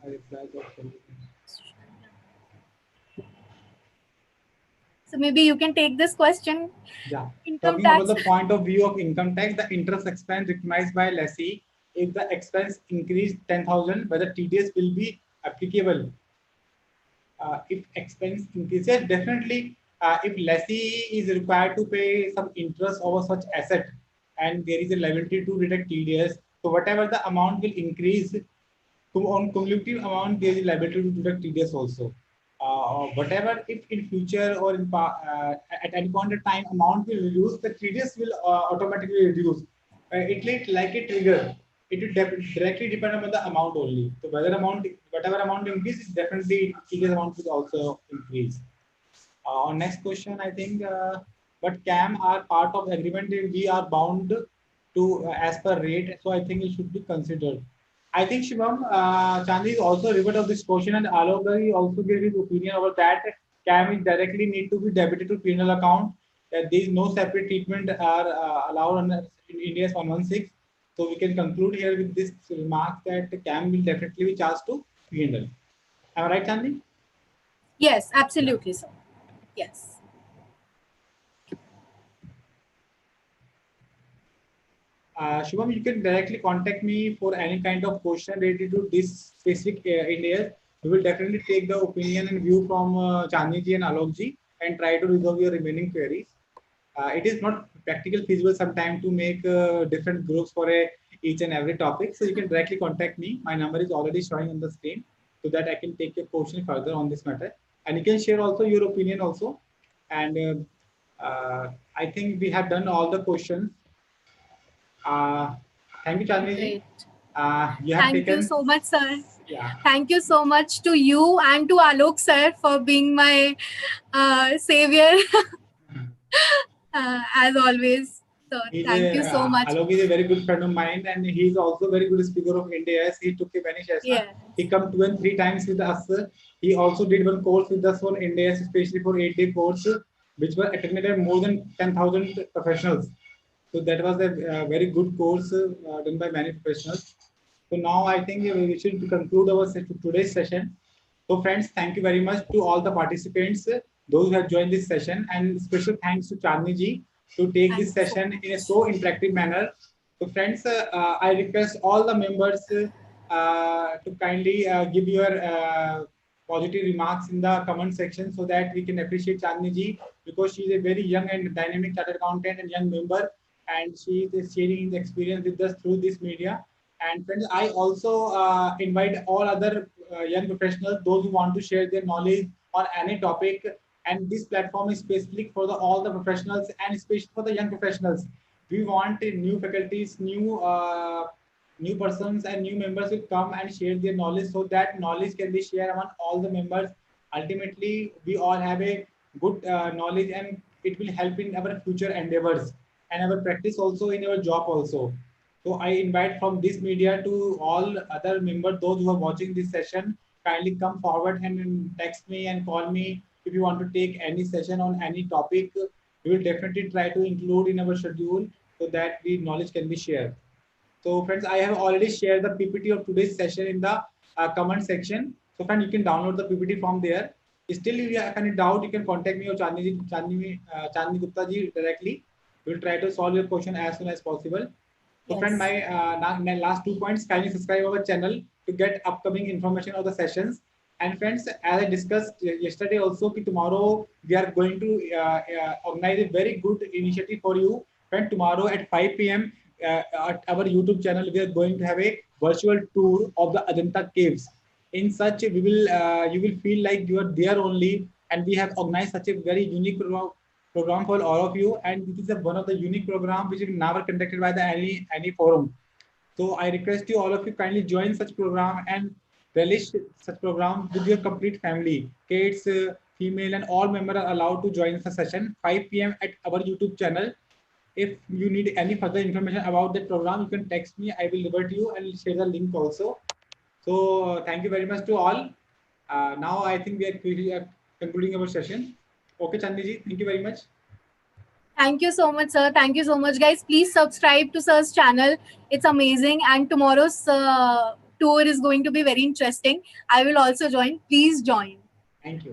I reply that. So maybe you can take this question. Yeah. Income Talking tax. about the point of view of income tax, the interest expense recognized by lessee, if the expense increased 10,000, whether TDS will be applicable. If expense increases, definitely if lessee is required to pay some interest over such asset and there is a liability to deduct TDS, so whatever the amount will increase, on cumulative amount there is liability to deduct TDS also. Whatever if in future or at any point of time amount will reduce, the TDS will automatically reduce. It like a trigger. It will directly depend on the amount only. So whatever amount increases, definitely TDS amount will also increase. On next question, I think, but CAM are part of agreement. We are bound to as per rate. So I think it should be considered. I think Shivam, Chandni is also revert of this question, and Alok also gave his opinion about that. CAM is directly need to be debited to P&L account. There is no separate treatment are allowed in India's 116. So we can conclude here with this remark that CAM will definitely be charged to P&L. Am I right, Chandni? Yes, absolutely, sir. Yes. Shubham, you can directly contact me for any kind of question related to this specific India. We will definitely take the opinion and view from Chandni ji and Alok ji and try to resolve your remaining queries. It is not practical feasible sometimes to make different groups for each and every topic. So you can directly contact me. My number is already showing on the screen so that I can take your question further on this matter. And you can share also your opinion also. And I think we have done all the questions. Thank you, Chandni ji. Thank you so much, sir. Yeah. Thank you so much to you and to Alok sir for being my savior as always. So thank you so much. Alok is a very good friend of mine, and he's also a very good speaker of India. He took a many sessions. Yes. He come 2 and 3 times with us. He also did one course with us on India, especially for 8-day course, which was attended by more than 10,000 professionals. So that was a very good course done by many professionals. So now I think we should conclude our today's session. So friends, thank you very much to all the participants, those who have joined this session, and special thanks to Chandni ji to take this session in a so interactive manner. So friends, I request all the members to kindly give your positive remarks in the comment section so that we can appreciate Chandni ji, because she is a very young and dynamic chartered accountant and young member, and she is sharing the experience with us through this media. And friends, I also invite all other young professionals, those who want to share their knowledge on any topic. And this platform is specific for all the professionals and especially for the young professionals. We want new faculties, new persons and new members will come and share their knowledge so that knowledge can be shared among all the members. Ultimately, we all have a good knowledge and it will help in our future endeavors and our practice also in our job also. So I invite from this media to all other members, those who are watching this session, kindly come forward and text me and call me if you want to take any session on any topic. We will definitely try to include in our schedule so that the knowledge can be shared. So friends, I have already shared the PPT of today's session in the comment section. So friends, you can download the PPT from there. Still, if you have any doubt, you can contact me or Chandni Gupta ji directly. We will try to solve your question as soon as possible. So friend, my last 2 points, kindly subscribe our channel to get upcoming information of the sessions And friends, as I discussed yesterday also, tomorrow we are going to organize a very good initiative for you. Friend, tomorrow at 5 p.m. At our YouTube channel, we are going to have a virtual tour of the Ajanta caves. In such, we will you will feel like you are there only, and we have organized such a very unique program for all of you. And this is one of the unique program which is never conducted by the any forum. So I request you all of you kindly join such program and relish such program with your complete family. Kids, female, and all members are allowed to join the session 5 p.m. at our YouTube channel. If you need any further information about the program, you can text me. I will revert you and share the link also. So thank you very much to all. Now I think we are quickly concluding our session. Okay, Chandni, thank you very much. Thank you so much, sir. Thank you so much, guys. Please subscribe to sir's channel. It's amazing. And tomorrow's tour is going to be very interesting. I will also join. Please join. Thank you.